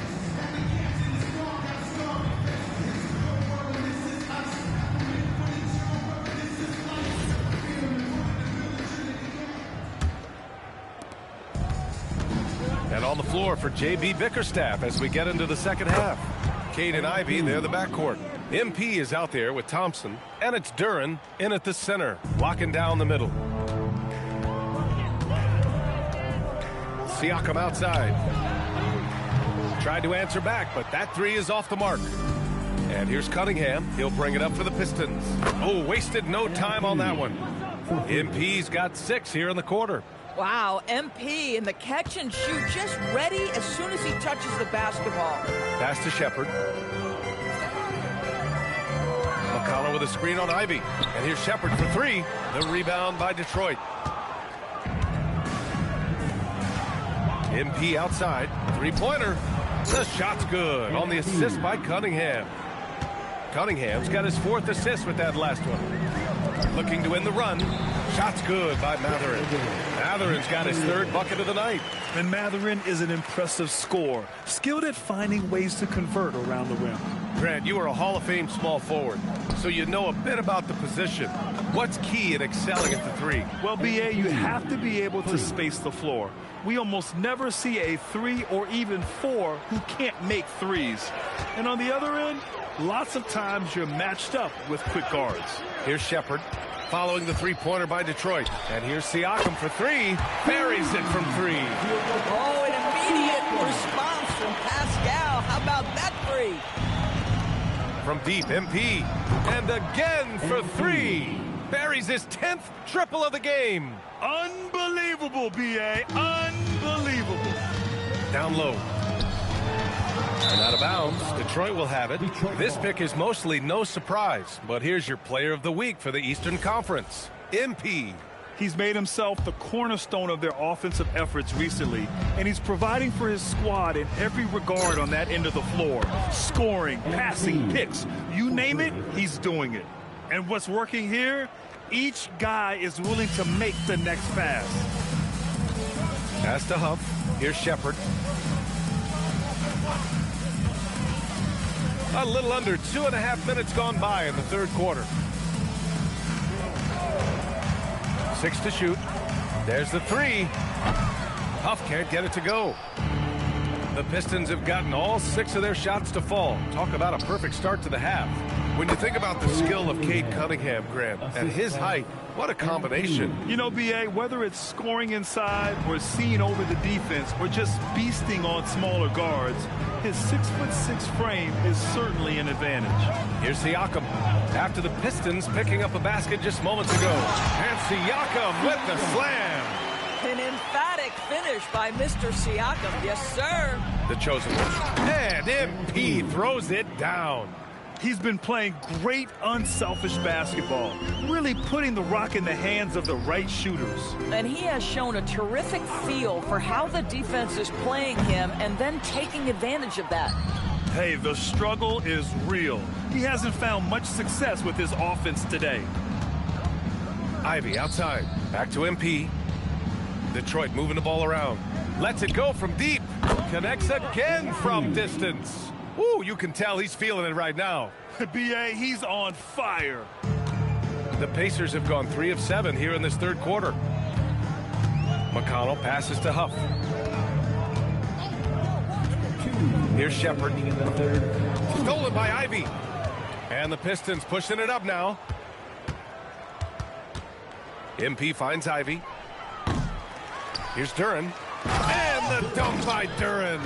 And on the floor for J.B. Bickerstaff as we get into the second half. Cade and Ivy, they're the backcourt. MP is out there with Thompson, and it's Duren in at the center, locking down the middle. Siakam outside. Tried to answer back, but that three is off the mark. And here's Cunningham. He'll bring it up for the Pistons. Oh, wasted no time on that one. MP's got 6 here in the quarter. Wow, MP in the catch and shoot, just ready as soon as he touches the basketball. Pass to Shepard. McConnell with a screen on Ivy. And here's Shepard for 3. The rebound by Detroit. MP outside. Three-pointer. The shot's good on the assist by Cunningham. Cunningham's got his 4th assist with that last one. Looking to win the run. Shot's good by Matherin. Matherin's got his 3rd bucket of the night. And Matherin is an impressive scorer, skilled at finding ways to convert around the rim. Grant, you are a Hall of Fame small forward, so you know a bit about the position. What's key in excelling at the 3? Well, B.A., you have to be able to space the floor. We almost never see a 3 or even 4 who can't make threes. And on the other end, lots of times you're matched up with quick guards. Here's Shepard following the three-pointer by Detroit. And here's Siakam for 3. Buries it from 3. Oh, an immediate response from Pascal. How about that 3? From deep, MP. And again for 3. Buries his 10th triple of the game. Unbelievable, B.A. Unbelievable. Down low. And out of bounds, Detroit will have it. This pick is mostly no surprise, but here's your player of the week for the Eastern Conference, MP. He's made himself the cornerstone of their offensive efforts recently, and he's providing for his squad in every regard on that end of the floor. Scoring, passing, picks, you name it, he's doing it. And what's working here? Each guy is willing to make the next pass. Pass to Huff. Here's Shepard. A little under 2.5 minutes gone by in the 3rd quarter. 6 to shoot. There's the 3. Huff can't get it to go. The Pistons have gotten all 6 of their shots to fall. Talk about a perfect start to the half. When you think about the skill of Cade Cunningham, Grant, at his height, what a combination. You know, B.A., whether it's scoring inside or seeing over the defense or just beasting on smaller guards, his 6'6" frame is certainly an advantage. Here's Siakam after the Pistons picking up a basket just moments ago. And Siakam with the slam. An emphatic finish by Mr. Siakam. Yes, sir. The chosen one. And MP throws it down. He's been playing great, unselfish basketball, really putting the rock in the hands of the right shooters. And he has shown a terrific feel for how the defense is playing him and then taking advantage of that. Hey, the struggle is real. He hasn't found much success with his offense today. Ivy outside. Back to MP. Detroit moving the ball around. Lets it go from deep. Connects again from distance. Ooh, you can tell he's feeling it right now. B.A., he's on fire. The Pacers have gone 3 of 7 here in this 3rd quarter. McConnell passes to Huff. Here's Shepard. Stolen by Ivy. And the Pistons pushing it up now. MP finds Ivy. Here's Duren. And the dunk by Duren.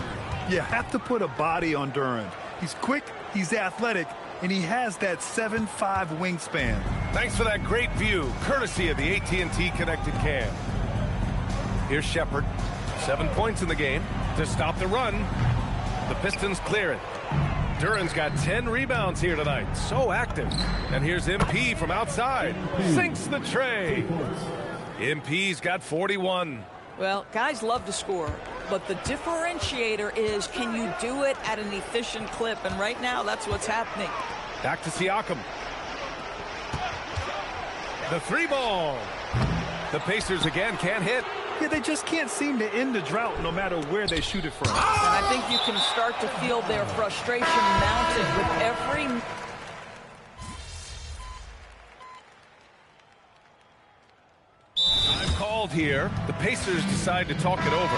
You have to put a body on Duren. He's quick, he's athletic, and he has that 7'5" wingspan. Thanks for that great view, courtesy of the AT&T Connected Cam. Here's Shepard. 7 points in the game to stop the run. The Pistons clear it. Duren's got 10 rebounds here tonight. So active. And here's MP from outside. Sinks the tray. MP's got 41. Well, guys love to score, but the differentiator is, can you do it at an efficient clip? And right now, that's what's happening. Back to Siakam. The 3 ball. The Pacers again can't hit. Yeah, they just can't seem to end the drought no matter where they shoot it from. And I think you can start to feel their frustration mounting with every... Time called here. The Pacers decide to talk it over.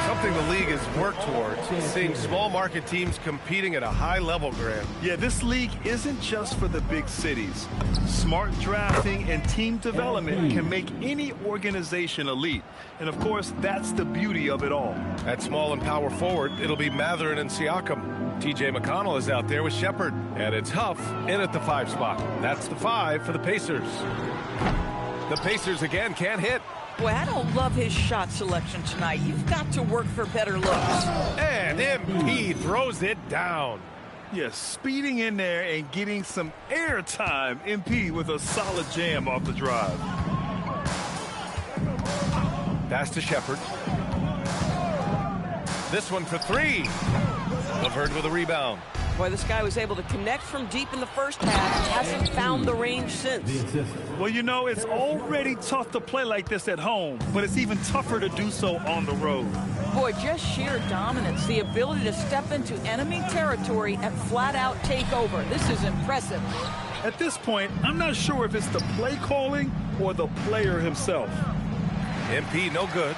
Something the league has worked towards, seeing small market teams competing at a high level, Grant. Yeah, this league isn't just for the big cities. Smart drafting and team development can make any organization elite. And of course, that's the beauty of it all. At small and power forward, it'll be Matherin and Siakam. TJ McConnell is out there with Shepherd. And it's Huff in at the 5 spot. That's the 5 for the Pacers. The Pacers again can't hit. Boy, I don't love his shot selection tonight. You've got to work for better looks. And MP throws it down. Yes, speeding in there and getting some air time. MP with a solid jam off the drive. Pass to Shepherd. This one for 3. LeVert with a rebound. Boy, this guy was able to connect from deep in the first half. Hasn't found the range since. Well, you know, it's already tough to play like this at home, but it's even tougher to do so on the road. Boy, just sheer dominance. The ability to step into enemy territory and flat-out take over. This is impressive. At this point, I'm not sure if it's the play calling or the player himself. MP no good.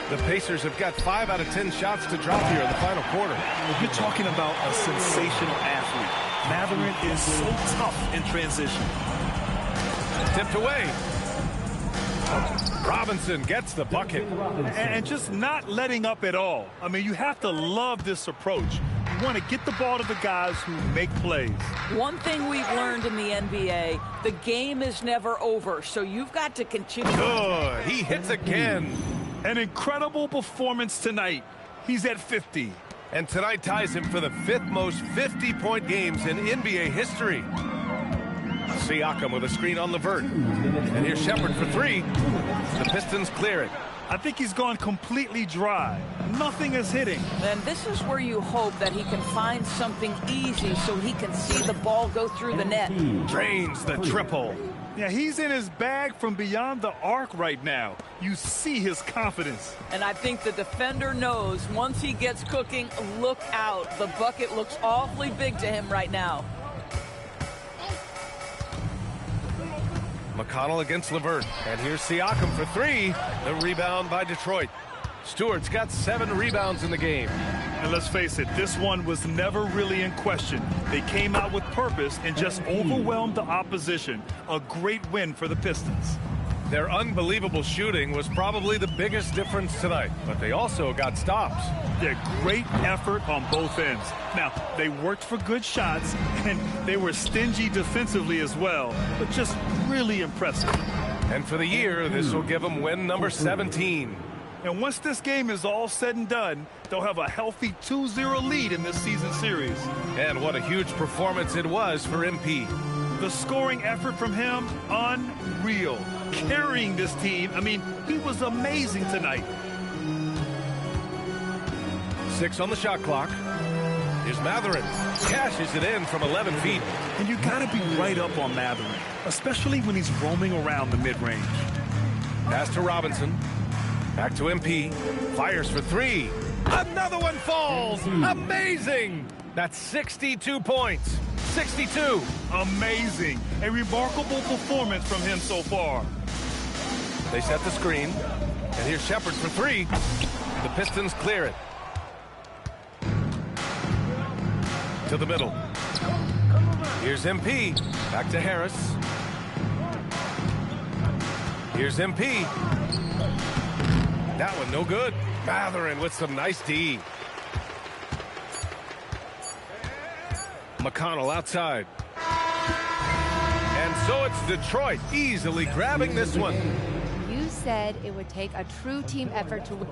The Pacers have got 5 out of 10 shots to drop here in the final quarter. You're talking about a sensational athlete. Matherin is so tough in transition. Tipped away. Robinson gets the bucket. And just not letting up at all. I mean, you have to love this approach. You want to get the ball to the guys who make plays. One thing we've learned in the NBA, the game is never over, so you've got to continue. Good. He hits again. An incredible performance tonight. He's at 50. And tonight ties him for the 5th most 50-point games in NBA history. Siakam with a screen on LeVert. And here's Shepherd for 3. The Pistons clear it. I think he's gone completely dry. Nothing is hitting. And this is where you hope that he can find something easy so he can see the ball go through the net. Drains the triple. Yeah, he's in his bag from beyond the arc right now. You see his confidence. And I think the defender knows once he gets cooking, look out. The bucket looks awfully big to him right now. McConnell against LeVert. And here's Siakam for 3. The rebound by Detroit. Stewart's got 7 rebounds in the game. And let's face it, this one was never really in question. They came out with purpose and just overwhelmed the opposition. A great win for the Pistons. Their unbelievable shooting was probably the biggest difference tonight, but they also got stops. Yeah, great effort on both ends. Now, they worked for good shots, and they were stingy defensively as well, but just really impressive. And for the year, this will give them win number 17. And once this game is all said and done, they'll have a healthy 2-0 lead in this season series. And what a huge performance it was for MP. The scoring effort from him, unreal. Carrying this team, I mean, he was amazing tonight. 6 on the shot clock. Here's Matherin. Cashes it in from 11 feet. And you got to be right up on Matherin, especially when he's roaming around the mid-range. Pass to Robinson. Back to MP. Fires for 3. Another one falls. Amazing. That's 62 points. 62. Amazing. A remarkable performance from him so far. They set the screen. And here's Shepherd for 3. The Pistons clear it. To the middle. Here's MP. Back to Harris. Here's MP. That one no good. Matherin with some nice D. McConnell outside. And so it's Detroit easily grabbing this one. You said it would take a true team effort to win.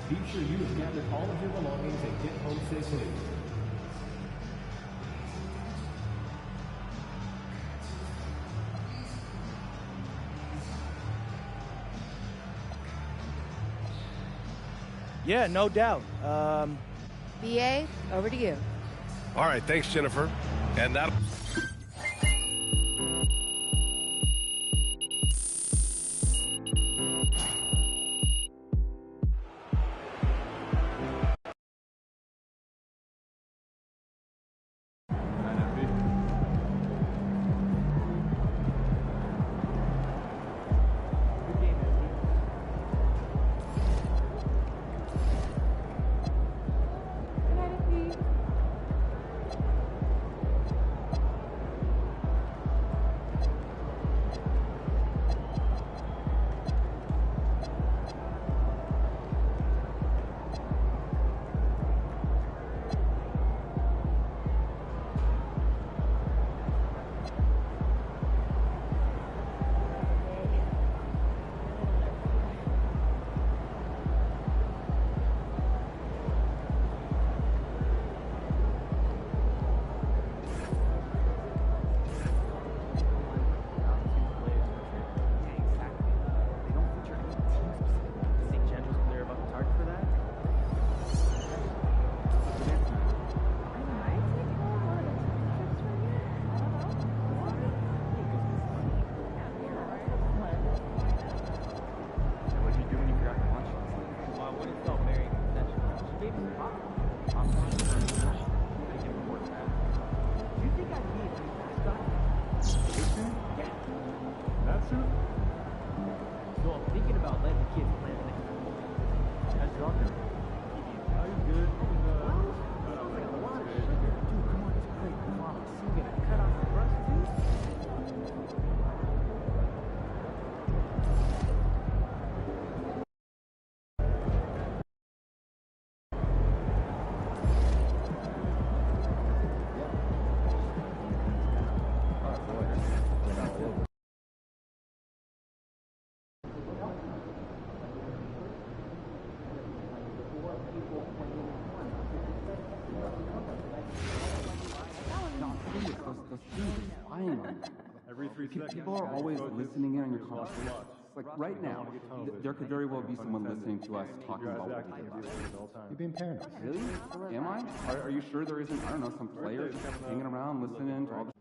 Be sure you have gathered all of your belongings and get home safely. Yeah, no doubt. BA, over to you. All right, thanks, Jennifer. And that. Every 3 seconds. People are always listening in on your conversations. Like right now, there could very well be someone listening to us talking about what we did last night. You're being paranoid. Really? Am I? Are you sure there isn't, I don't know, some player just hanging around listening to all the...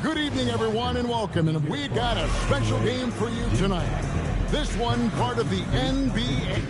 Good evening, everyone, and welcome. And we got a special game for you tonight. This one part of the NBA.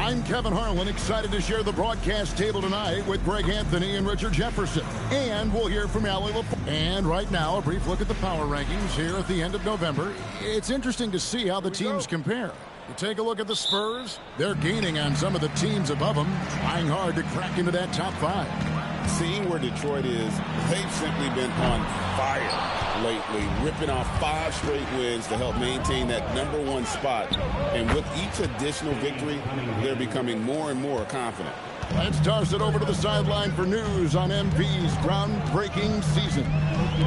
I'm Kevin Harlan, excited to share the broadcast table tonight with Greg Anthony and Richard Jefferson. And we'll hear from Allie LaFleur. And right now, a brief look at the power rankings here at the end of November. It's interesting to see how the teams compare. You take a look at the Spurs. They're gaining on some of the teams above them, trying hard to crack into that top 5. Seeing where Detroit is, they've simply been on fire lately, ripping off 5 straight wins to help maintain that #1 spot. And with each additional victory, they're becoming more and more confident. Let's toss it over to the sideline for news on MP's groundbreaking season.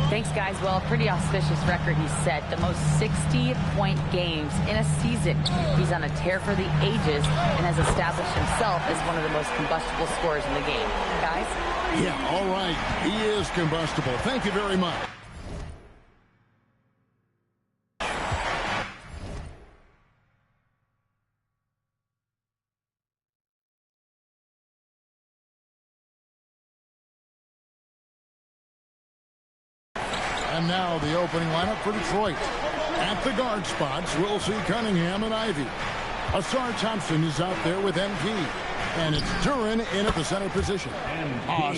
Thanks, guys. Well, a pretty auspicious record he set. The most 60-point games in a season. He's on a tear for the ages and has established himself as one of the most combustible scorers in the game. Guys? Yeah, all right. He is combustible. Thank you very much. And now the opening lineup for Detroit. At the guard spots, we'll see Cunningham and Ivy. Asar Thompson is out there with MP. And it's Duran in at the center position.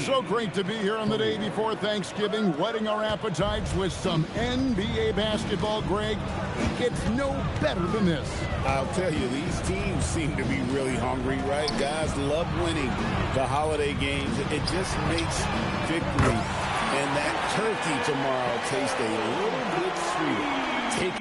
So great to be here on the day before Thanksgiving, whetting our appetites with some NBA basketball, Greg. It gets no better than this. I'll tell you, these teams seem to be really hungry, right? Guys love winning the holiday games. It just makes victory and that turkey tomorrow taste a little bit sweeter. Take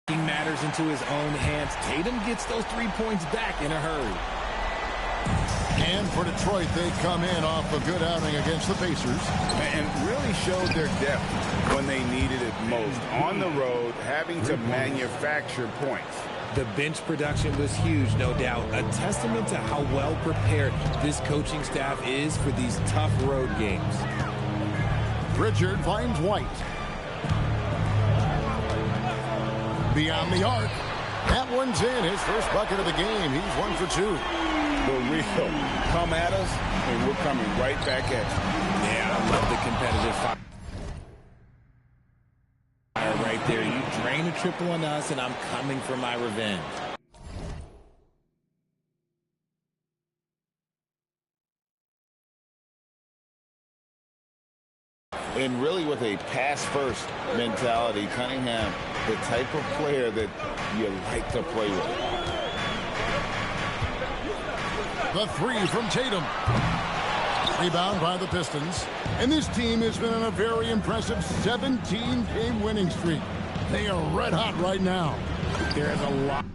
Matters into his own hands. Tatum gets those 3 points back in a hurry. And for Detroit, they come in off a good outing against the Pacers. And really showed their depth when they needed it most. On the road, having to manufacture points. The bench production was huge, no doubt. A testament to how well prepared this coaching staff is for these tough road games. Pritchard finds White. Beyond the arc. That one's in. His first bucket of the game. He's 1 for 2. The real come at us, and we're coming right back at you. Yeah, I love the competitive fire right there. You drain a triple on us, and I'm coming for my revenge. And really with a pass-first mentality, Cunningham, the type of player that you like to play with. The 3 from Tatum. Rebound by the Pistons. And this team has been on a very impressive 17-game winning streak. They are red hot right now. There is a lot.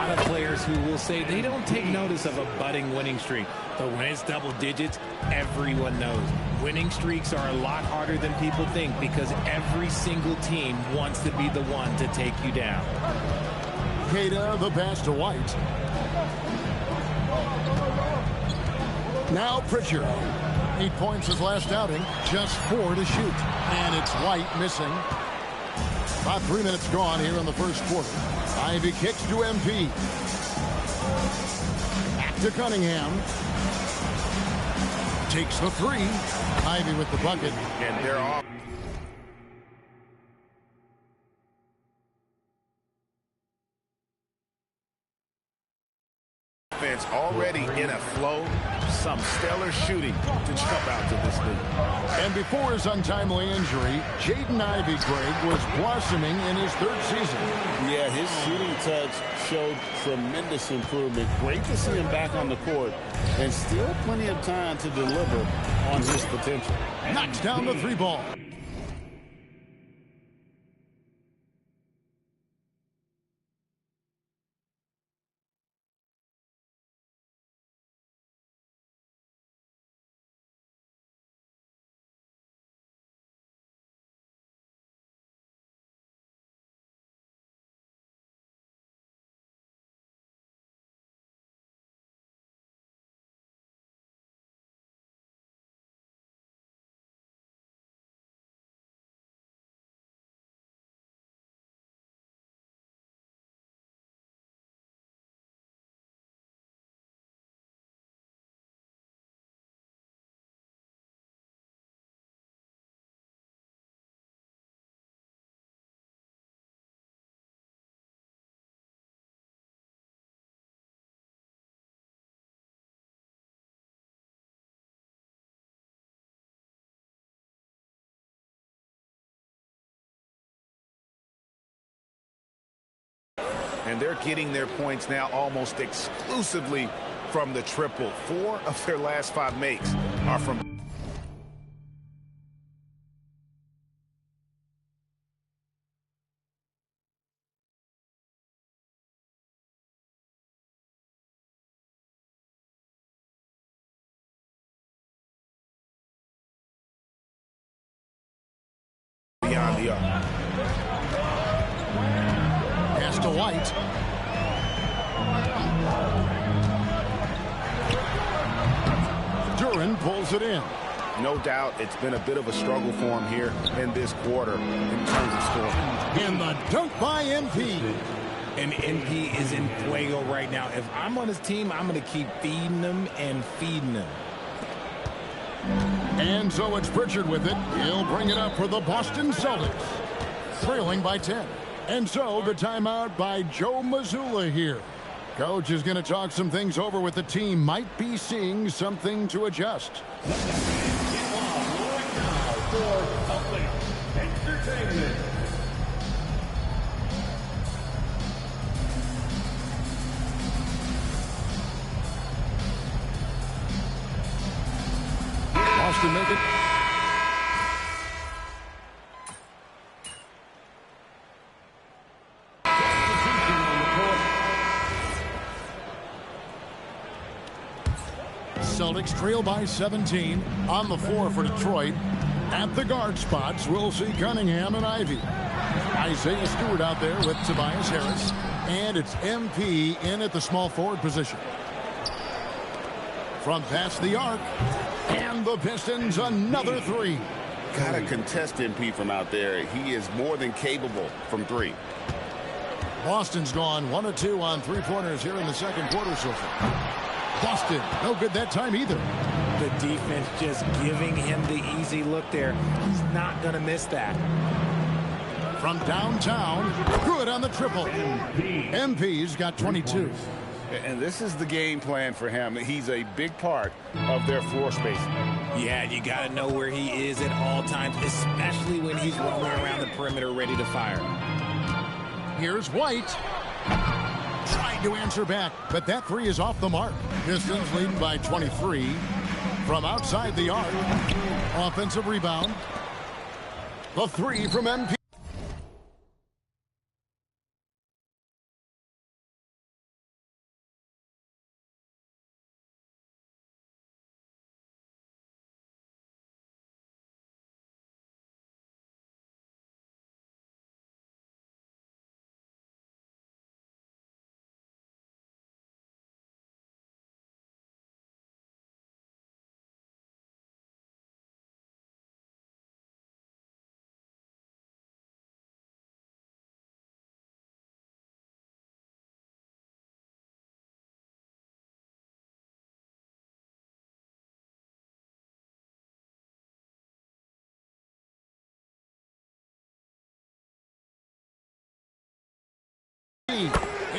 A lot of players who will say they don't take notice of a budding winning streak. But when it's double digits, everyone knows. Winning streaks are a lot harder than people think because every single team wants to be the one to take you down. Queta, the pass to White. Now Pritchard. 8 points his last outing, just 4 to shoot. And it's White missing. About 3 minutes gone here in the first quarter. Ivy kicks to MP. Back to Cunningham. Takes the 3. Ivy with the bucket. And they're off. Offense already in a flow. Some stellar shooting to jump out to this league. And before his untimely injury, Jaden Ivey, Greg, was blossoming in his 3rd season. Yeah, his shooting touch showed tremendous improvement. Great to see him back on the court, and still plenty of time to deliver on his potential. Knocks down the 3 ball. And they're getting their points now almost exclusively from the triple. 4 of their last 5 makes are from... beyond the arc. Pass to White. Duran pulls it in. No doubt it's been a bit of a struggle for him here in this quarter in terms of scoring. And the dunk by MP. And MP is in fuego right now. If I'm on his team, I'm going to keep feeding him and feeding him. And so it's Pritchard with it. He'll bring it up for the Boston Celtics. Trailing by 10. And so the timeout by Joe Mazzulla here. Coach is going to talk some things over with the team. Might be seeing something to adjust. can make it. Celtics trail by 17 on the floor for Detroit. At the guard spots, we'll see Cunningham and Ivy. Isaiah Stewart out there with Tobias Harris. And it's MP in at the small forward position. From past the arc. And the Pistons another three. Gotta contest MP from out there. He is more than capable from three. Boston's gone 1 of 2 on three-pointers here in the second quarter so far. Boston, no good that time either. The defense just giving him the easy look there. He's not going to miss that. From downtown, good on the triple. MP's got 22. And this is the game plan for him. He's a big part of their floor spacing. Yeah, you got to know where he is at all times, especially when he's roaming around the perimeter ready to fire. Here's White. Tried to answer back, but that three is off the mark. Pistons leading by 23. From outside the arc. Offensive rebound. The three from MP.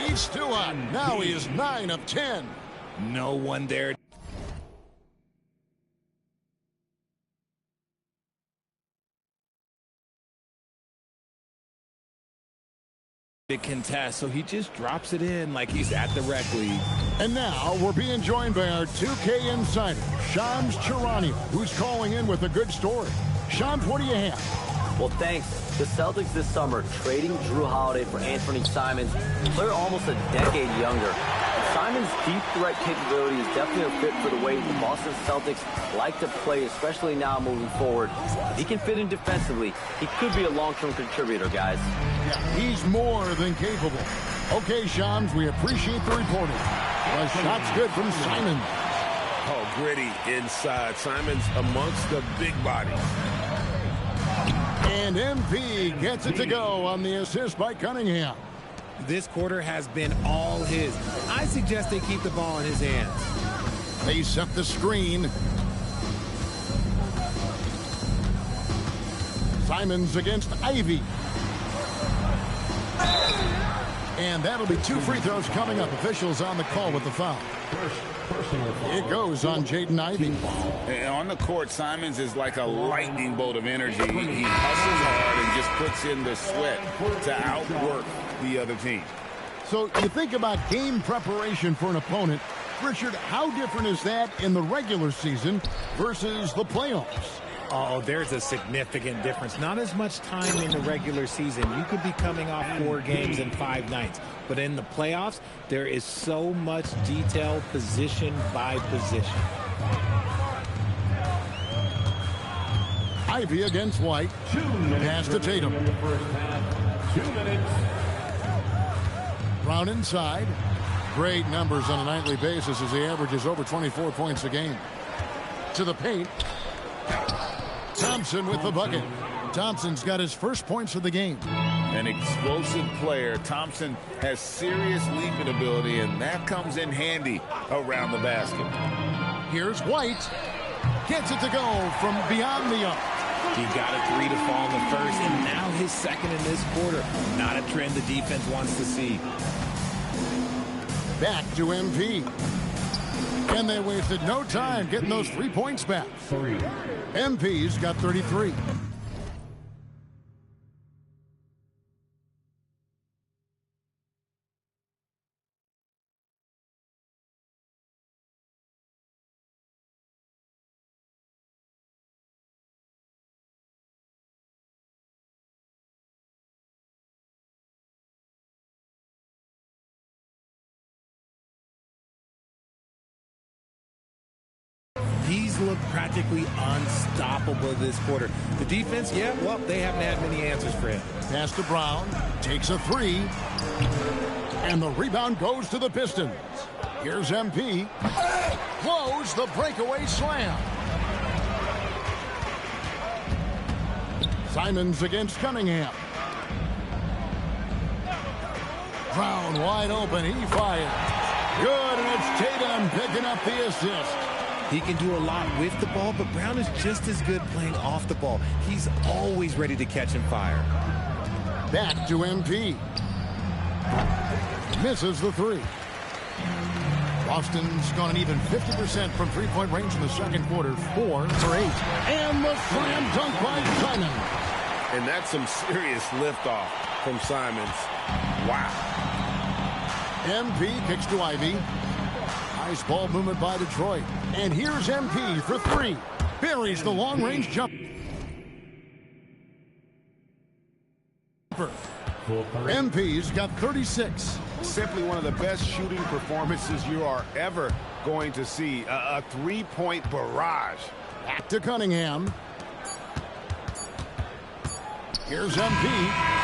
He's still on. Now he is 9 of 10. No one there. To contest, so he just drops it in like he's at the rec league. And now we're being joined by our 2K insider, Shams Charania, who's calling in with a good story. Shams, what do you have? Well, thanks. The Celtics this summer trading Drew Holiday for Anthony Simons, a player almost a decade younger. And Simons' deep threat capability is definitely a fit for the way the Boston Celtics like to play, especially now moving forward. If he can fit in defensively, he could be a long-term contributor, guys. Yeah, he's more than capable. Okay, Shams, we appreciate the reporting. The shot's good from Simons. Oh, gritty inside. Simons amongst the big bodies. And MP gets it to go on the assist by Cunningham. This quarter has been all his. I suggest they keep the ball in his hands. They set the screen. Simons against Ivy. And that'll be 2 free throws coming up. Officials on the call with the foul. It goes on Jaden Ivey. And on the court, Simons is like a lightning bolt of energy. He hustles hard and just puts in the sweat to outwork the other team. So you think about game preparation for an opponent. Richard, how different is that in the regular season versus the playoffs? Oh, there's a significant difference. Not as much time in the regular season. You could be coming off 4 games in 5 nights. But in the playoffs, there is so much detail position by position. Ivy against White. Pass to Tatum. 2 minutes. Brown inside. Great numbers on a nightly basis as he averages over 24 points a game. To the paint. Thompson with the bucket. Thompson's got his first points of the game. An explosive player. Thompson has serious leaping ability, and that comes in handy around the basket. Here's White. Gets it to go from beyond the arc. He got a 3 to fall in the first, and now his second in this quarter. Not a trend the defense wants to see. Back to MP. And they wasted no time getting those 3 points back. MP's got 33. He's looked practically unstoppable this quarter. The defense, yeah, well, they haven't had many answers for him. Pass to Brown, takes a three, and the rebound goes to the Pistons. Here's MP. Close the breakaway slam. Simons against Cunningham. Brown wide open, he fires. Good, and it's Tatum picking up the assist. He can do a lot with the ball, but Brown is just as good playing off the ball. He's always ready to catch and fire. Back to MP. Misses the three. Boston's gone an even 50% from three-point range in the second quarter, 4 for 8. And the slam dunk by Simon. And that's some serious liftoff from Simons. Wow. MP kicks to Ivy. Nice ball movement by Detroit. And here's MP for three. Buries the long-range jump. MP's got 36. Simply one of the best shooting performances you are ever going to see. A three-point barrage. Back to Cunningham. Here's MP.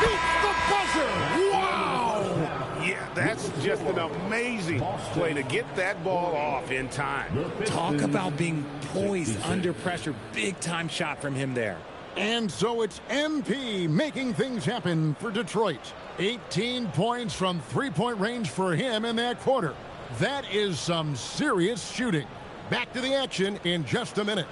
Beats the buzzer. Wow! Yeah, that's just an amazing play to get that ball off in time. Talk about being poised under pressure. Big-time shot from him there. And so it's MP making things happen for Detroit. 18 points from three-point range for him in that quarter. That is some serious shooting. Back to the action in just a minute.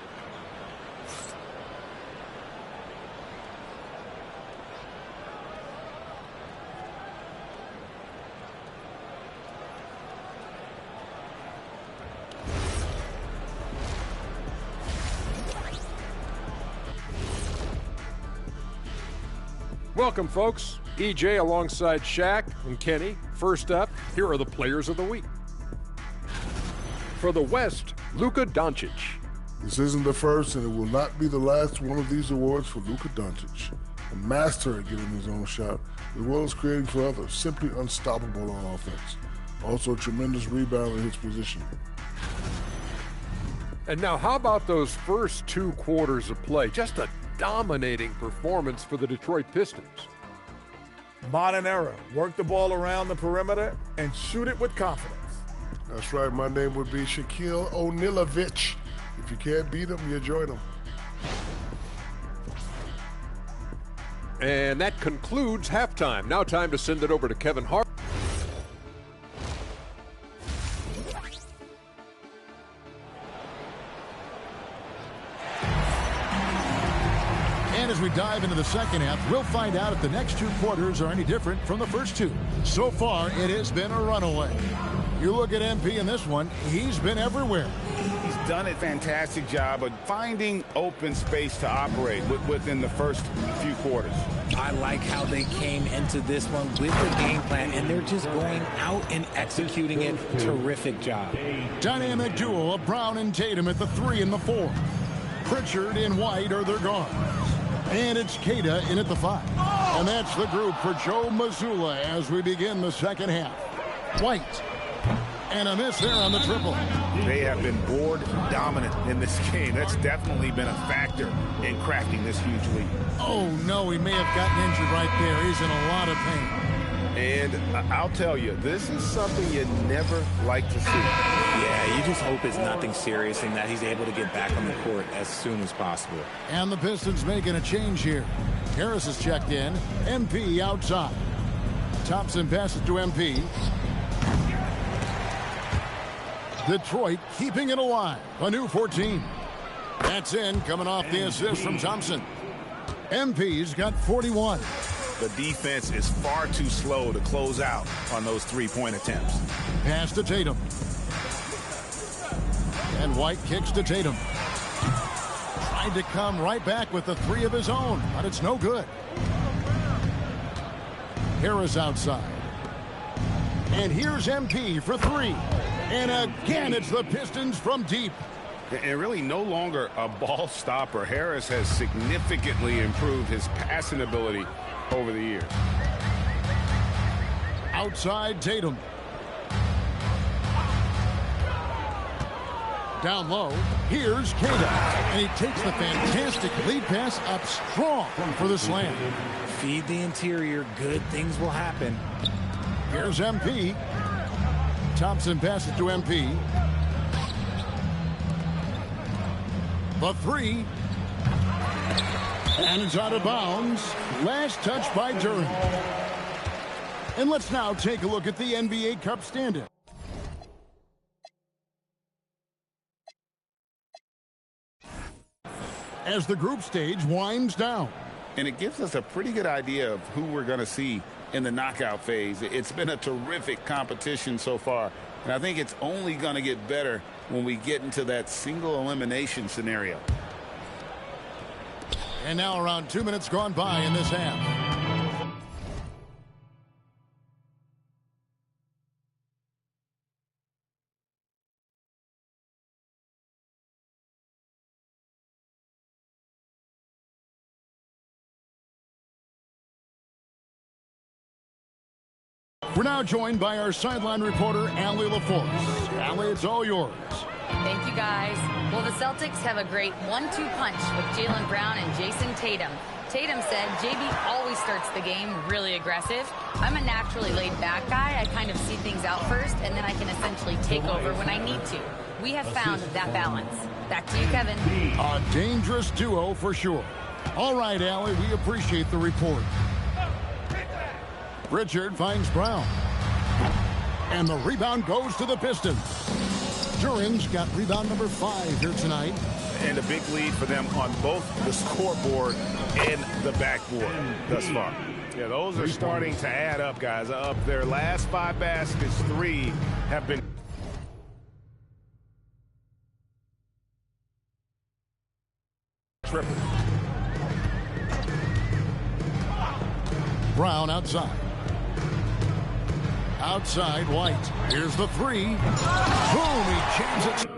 Welcome, folks. EJ alongside Shaq and Kenny. First up, here are the players of the week. For the West, Luka Doncic. This isn't the first, and it will not be the last one of these awards for Luka Doncic. A master at getting his own shot, as well as creating for others. Simply unstoppable on offense. Also a tremendous rebounder in his position. And now, how about those first 2 quarters of play? Just a dominating performance for the Detroit Pistons. Modern era. Work the ball around the perimeter and shoot it with confidence. That's right. My name would be Shaquille O'Nealovich. If you can't beat him, you join him. And that concludes halftime. Now time to send it over to Kevin Hart. And as we dive into the second half, we'll find out if the next 2 quarters are any different from the first 2. So far, it has been a runaway. You look at MP in this one, he's been everywhere. He's done a fantastic job of finding open space to operate within the first few quarters. I like how they came into this one with the game plan, and they're just going out and executing it. Terrific job. Dynamic duo of Brown and Tatum at the 3 and the 4. Pritchard and White are their guards. And it's Queta in at the 5. And that's the group for Joe Mazzulla as we begin the second half. White. And a miss there on the triple. They have been board dominant in this game. That's definitely been a factor in crafting this huge lead. Oh, no, he may have gotten injured right there. He's in a lot of pain. And I'll tell you, this is something you never like to see. Yeah, you just hope it's nothing serious and that he's able to get back on the court as soon as possible. And the Pistons making a change here. Harris is checked in. MP outside. Thompson passes to MP. Detroit keeping it alive. A new 14. That's in, coming off the assist from Thompson. MP's got 41. The defense is far too slow to close out on those three-point attempts. Pass to Tatum. And White kicks to Tatum. Tried to come right back with the 3 of his own, but it's no good. Harris outside. And here's MP for 3. And again, it's the Pistons from deep. And really no longer a ball stopper. Harris has significantly improved his passing ability over the years. Outside Tatum. Down low, here's Kata. And he takes the fantastic lead pass up strong for the slam. Feed the interior. Good things will happen. Here's MP. Thompson passes to MP. The three. And it's out of bounds. Last touch by Duran. And let's now take a look at the NBA Cup standings. As the group stage winds down. And it gives us a pretty good idea of who we're going to see in the knockout phase. It's been a terrific competition so far. And I think it's only going to get better when we get into that single elimination scenario. And now around 2 minutes gone by in this half. We're now joined by our sideline reporter, Allie LaForce. Allie, it's all yours. Thank you, guys. Well, the Celtics have a great 1-2 punch with Jaylen Brown and Jason Tatum. Tatum said, JB always starts the game really aggressive. I'm a naturally laid-back guy. I kind of see things out first, and then I can essentially take over when I need to. We have found that balance. Back to you, Kevin. A dangerous duo for sure. All right, Allie, we appreciate the report. Richard finds Brown. And the rebound goes to the Pistons. Duran's got rebound number 5 here tonight. And a big lead for them on both the scoreboard and the backboard thus far. Yeah, those are starting to add up, guys. Up their last 5 baskets, 3 have been. Triple. Brown outside. Outside, White. Here's the 3. Boom, he jams it.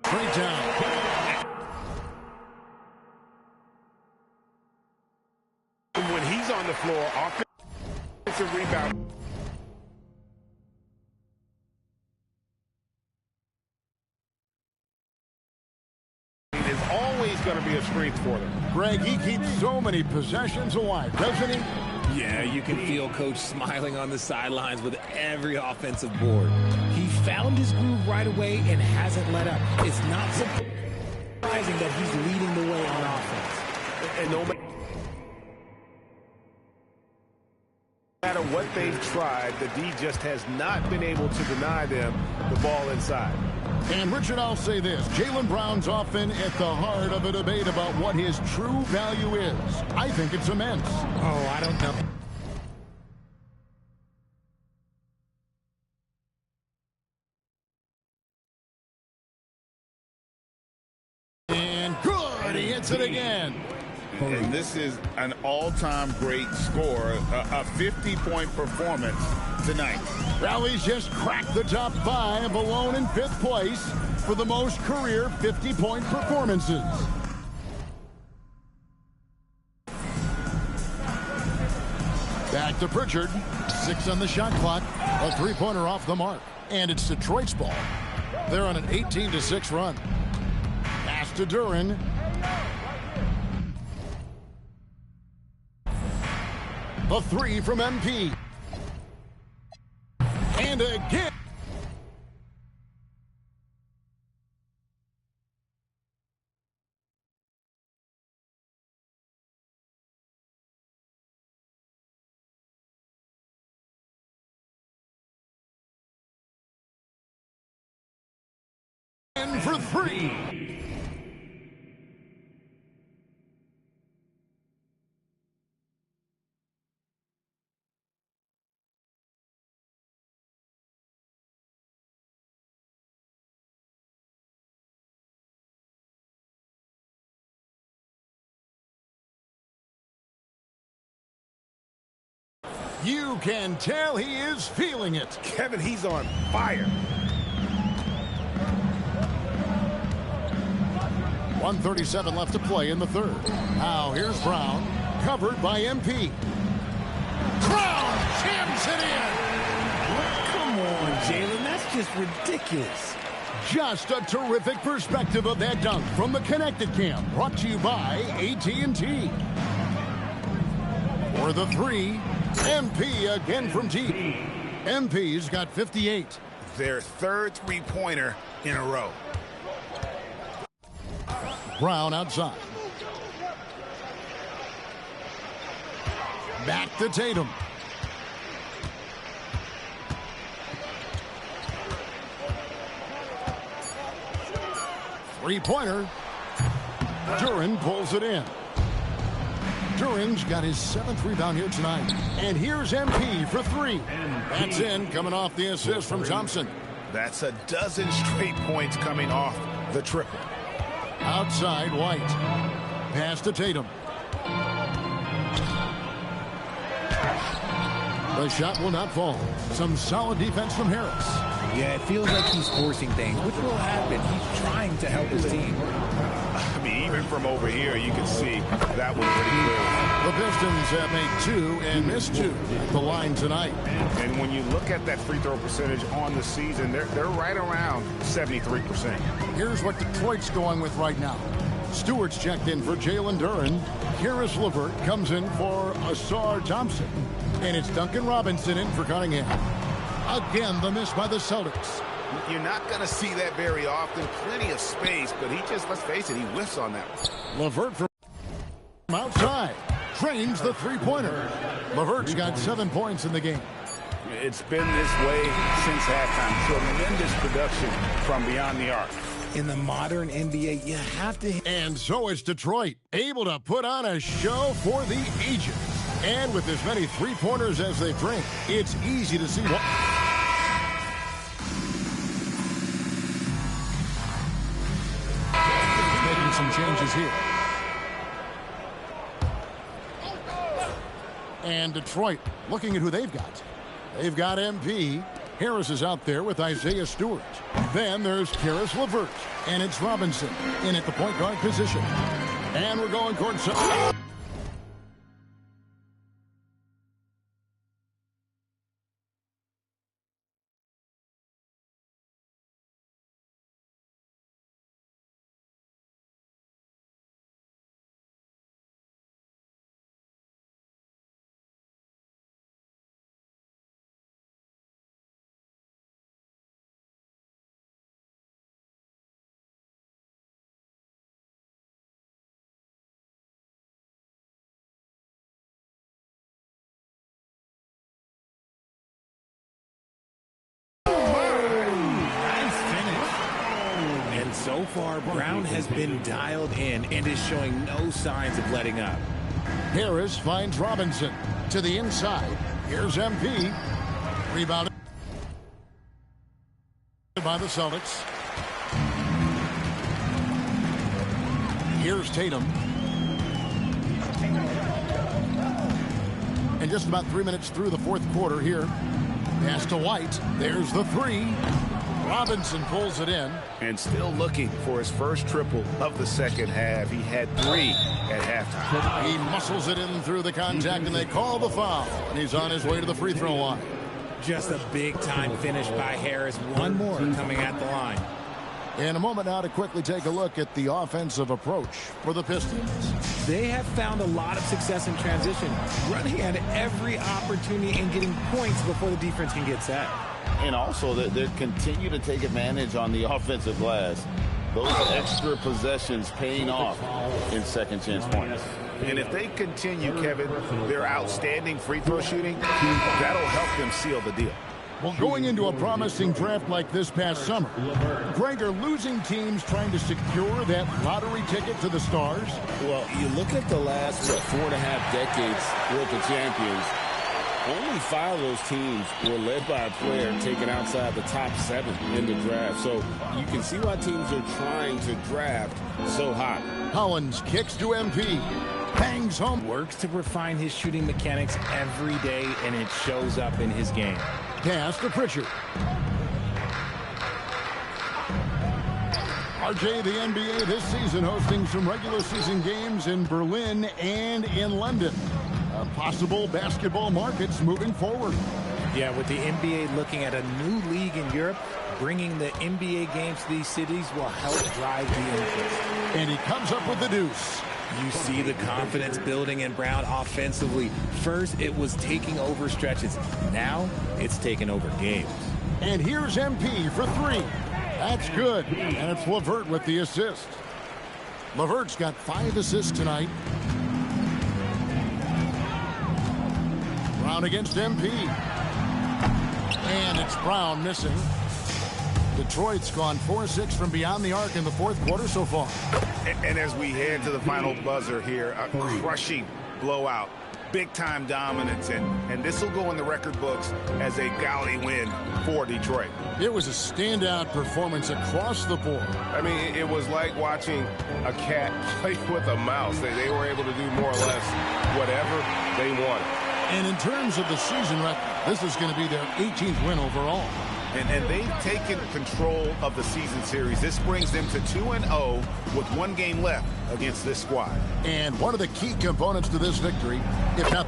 Straight down. When he's on the floor, offensive rebound. Is always going to be a strength for them. Greg, he keeps so many possessions alive, doesn't he? Yeah, you can feel Coach smiling on the sidelines with every offensive board. He found his groove right away and hasn't let up. It's not surprising that he's leading the way on offense. And no matter what they've tried, the D just has not been able to deny them the ball inside. And, Richard, I'll say this. Jaylen Brown's often at the heart of a debate about what his true value is. I think it's immense. Oh, I don't know. And good. He hits it again. And this is an all-time great score, a 50-point performance tonight. Rally's just cracked the top 5, alone in 5th place for the most career 50-point performances. Back to Pritchard. 6 on the shot clock. A 3-pointer off the mark. And it's Detroit's ball. They're on an 18-6 run. Pass to Duran. A 3 from MP. And again. And for 3. You can tell he is feeling it. Kevin, he's on fire. 1:37 left to play in the 3rd. Now here's Brown, covered by MP. Brown jams it in. Come on, Jaylen, that's just ridiculous. Just a terrific perspective of that dunk from the Connected Cam, brought to you by AT&T. For the three, MP again from deep. MP's got 58. Their third three-pointer in a row. Brown outside. Back to Tatum. Three-pointer. Duran pulls it in. Duran's got his 7th rebound here tonight. And here's MP for three. That's in, coming off the assist from Thompson. That's a dozen straight points coming off the triple. Outside, White. Pass to Tatum. The shot will not fall. Some solid defense from Harris. Yeah, it feels like he's forcing things, which will happen. He's trying to help his team. I mean, even from over here, you can see that was pretty clear. The Pistons have made 2 and missed 2 at the line tonight. And when you look at that free throw percentage on the season, they're right around 73%. Here's what Detroit's going with right now. Stewart's checked in for Jalen Duran. Karis LeVert comes in for Asar Thompson. And it's Duncan Robinson in for Cunningham. Again, the miss by the Celtics. You're not going to see that very often. Plenty of space, but he just, let's face it, he whiffs on that one. LeVert from outside. Trains the three-pointer. LeVert's got 7 points in the game. It's been this way since halftime. Tremendous production from beyond the arc. In the modern NBA, you have to... And so it's Detroit, able to put on a show for the ages. And with as many three-pointers as they bring, it's easy to see what... Making some changes here. And Detroit looking at who they've got. They've got MP. Harris is out there with Isaiah Stewart. Then there's Karis LeVert. And it's Robinson in at the point guard position. And we're going courtside. So far, Brown has been dialed in and is showing no signs of letting up. Harris finds Robinson to the inside. Here's MP. Rebounded by the Celtics. Here's Tatum. And just about 3 minutes through the fourth quarter here. Pass to White. There's the three. Robinson pulls it in. And still looking for his first triple of the second half. He had 3 at halftime. He muscles it in through the contact, and they call the foul. And he's on his way to the free throw line. Just a big-time finish by Harris. One more coming at the line. In a moment now to quickly take a look at the offensive approach for the Pistons. They have found a lot of success in transition, running at every opportunity and getting points before the defense can get set. And also, they continue to take advantage on the offensive glass. Those extra possessions paying off in second chance points. And if they continue, Kevin, their outstanding free throw shooting, that'll help them seal the deal. Well, going into a promising draft like this past summer, Greg, are losing teams trying to secure that lottery ticket to the stars? Well, you look at the last, 4.5 decades with the champions, only 5 of those teams were led by a player taken outside the top 7 in the draft. So you can see why teams are trying to draft so high. Collins kicks to MP. Bangs home. Works to refine his shooting mechanics every day, and it shows up in his game. Pass to Pritchard. RJ, the NBA this season hosting some regular season games in Berlin and in London. Possible basketball markets moving forward. Yeah, with the NBA looking at a new league in Europe, bringing the NBA games to these cities will help drive the interest. And he comes up with the deuce. You see the confidence building in Brown offensively. First, it was taking over stretches. Now, it's taking over games. And here's MP for three. That's good. And it's LeVert with the assist. LeVert's got 5 assists tonight. Brown against MP. And it's Brown missing. Detroit's gone 4-6 from beyond the arc in the fourth quarter so far. And as we head to the final buzzer here, a crushing blowout, big-time dominance, and this will go in the record books as a gaudy win for Detroit. It was a standout performance across the board. I mean, it was like watching a cat play with a mouse. They were able to do more or less whatever they wanted. And in terms of the season record, this is going to be their 18th win overall. And they've taken control of the season series. This brings them to 2-0 with 1 game left against this squad. And one of the key components to this victory, if not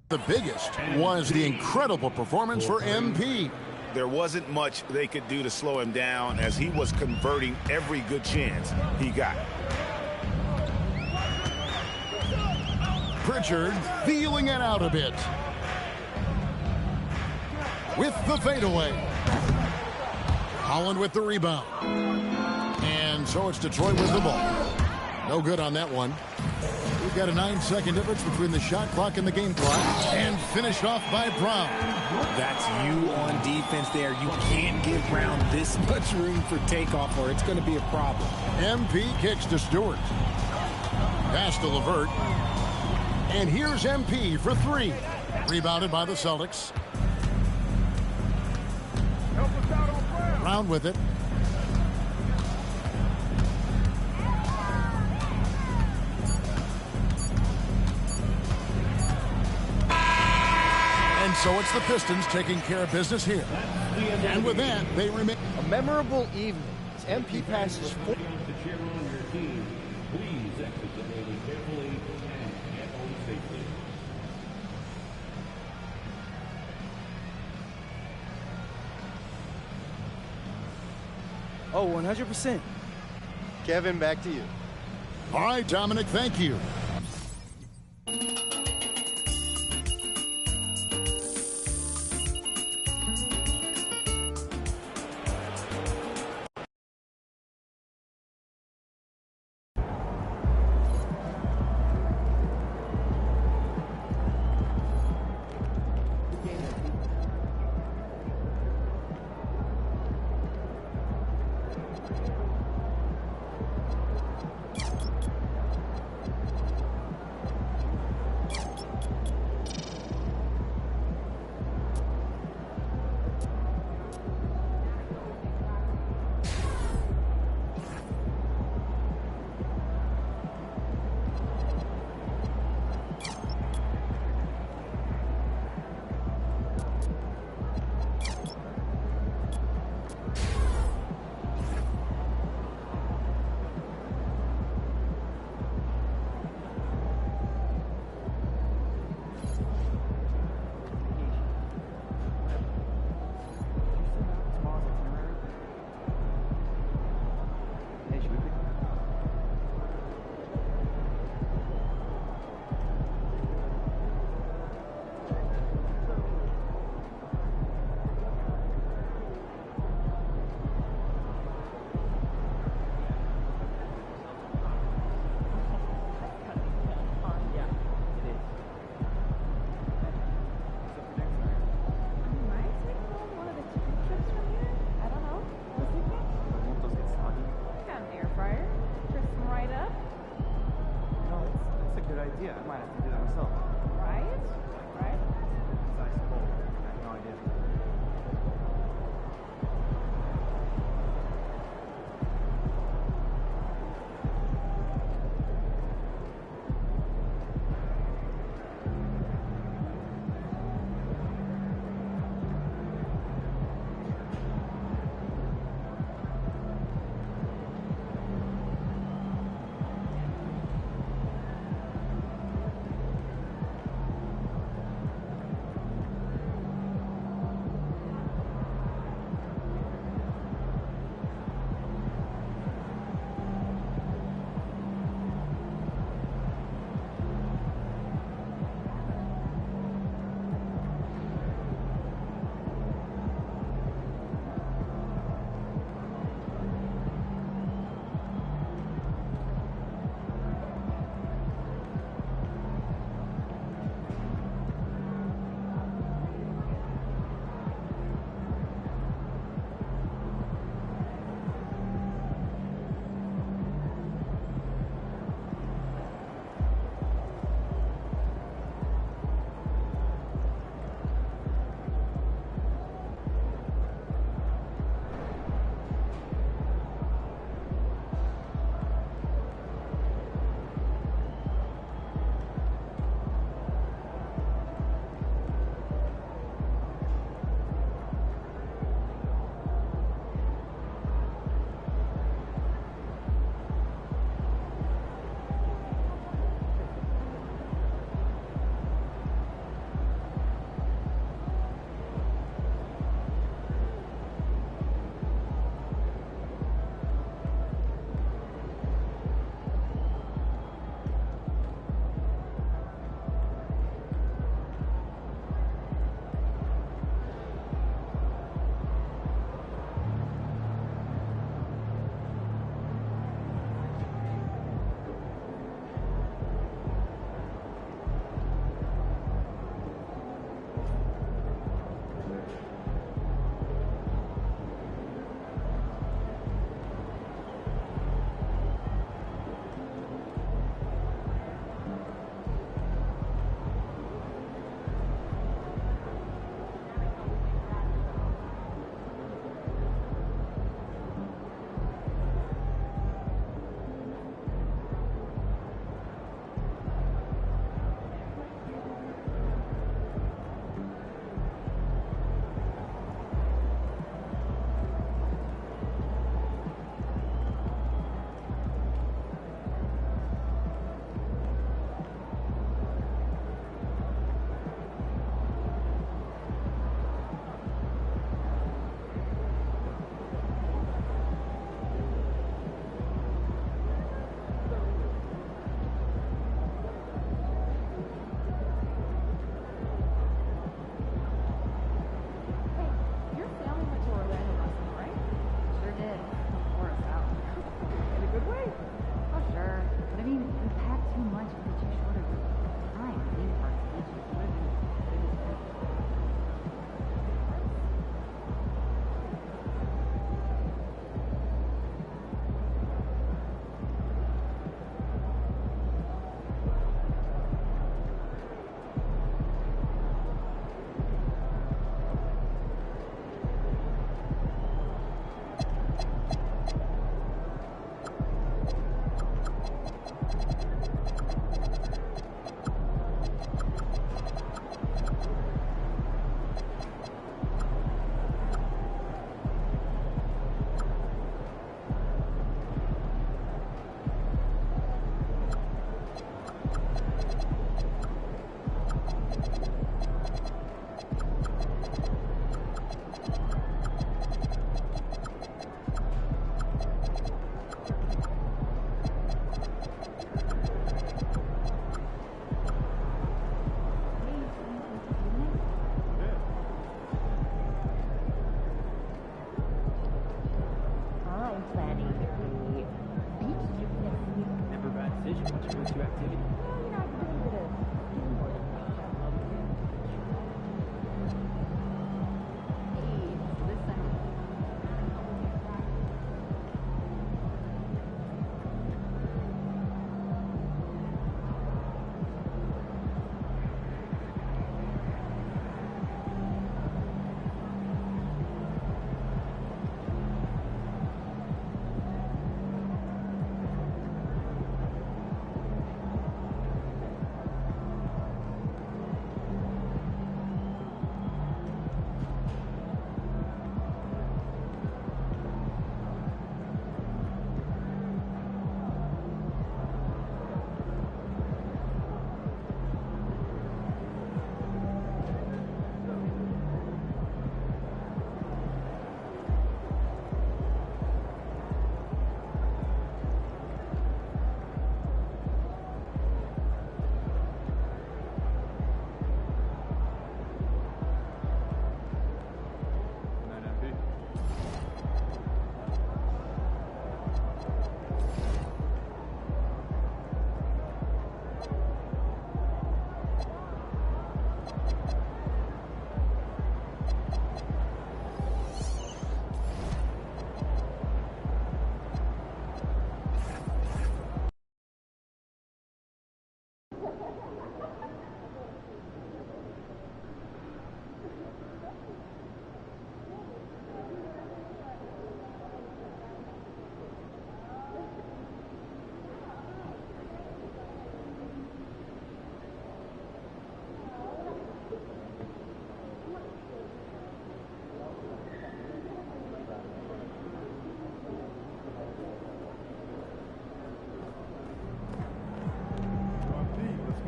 the biggest, was the incredible performance for MP. There wasn't much they could do to slow him down as he was converting every good chance he got. Pritchard feeling it out a bit. With the fadeaway. Holland with the rebound. And so it's Detroit with the ball. No good on that one. We've got a 9-second difference between the shot clock and the game clock. And finished off by Brown. That's you on defense there. You can't give Brown this much room for takeoff or it's going to be a problem. MP kicks to Stewart. Pass to LeVert. And here's MP for 3. Rebounded by the Celtics. Brown with it. And so it's the Pistons taking care of business here. And with that, they remain. A memorable evening. As MP passes 4. Oh, 100%. Kevin, back to you. All right, Dominic, thank you.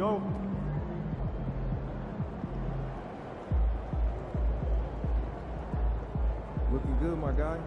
go. Looking good, my guy.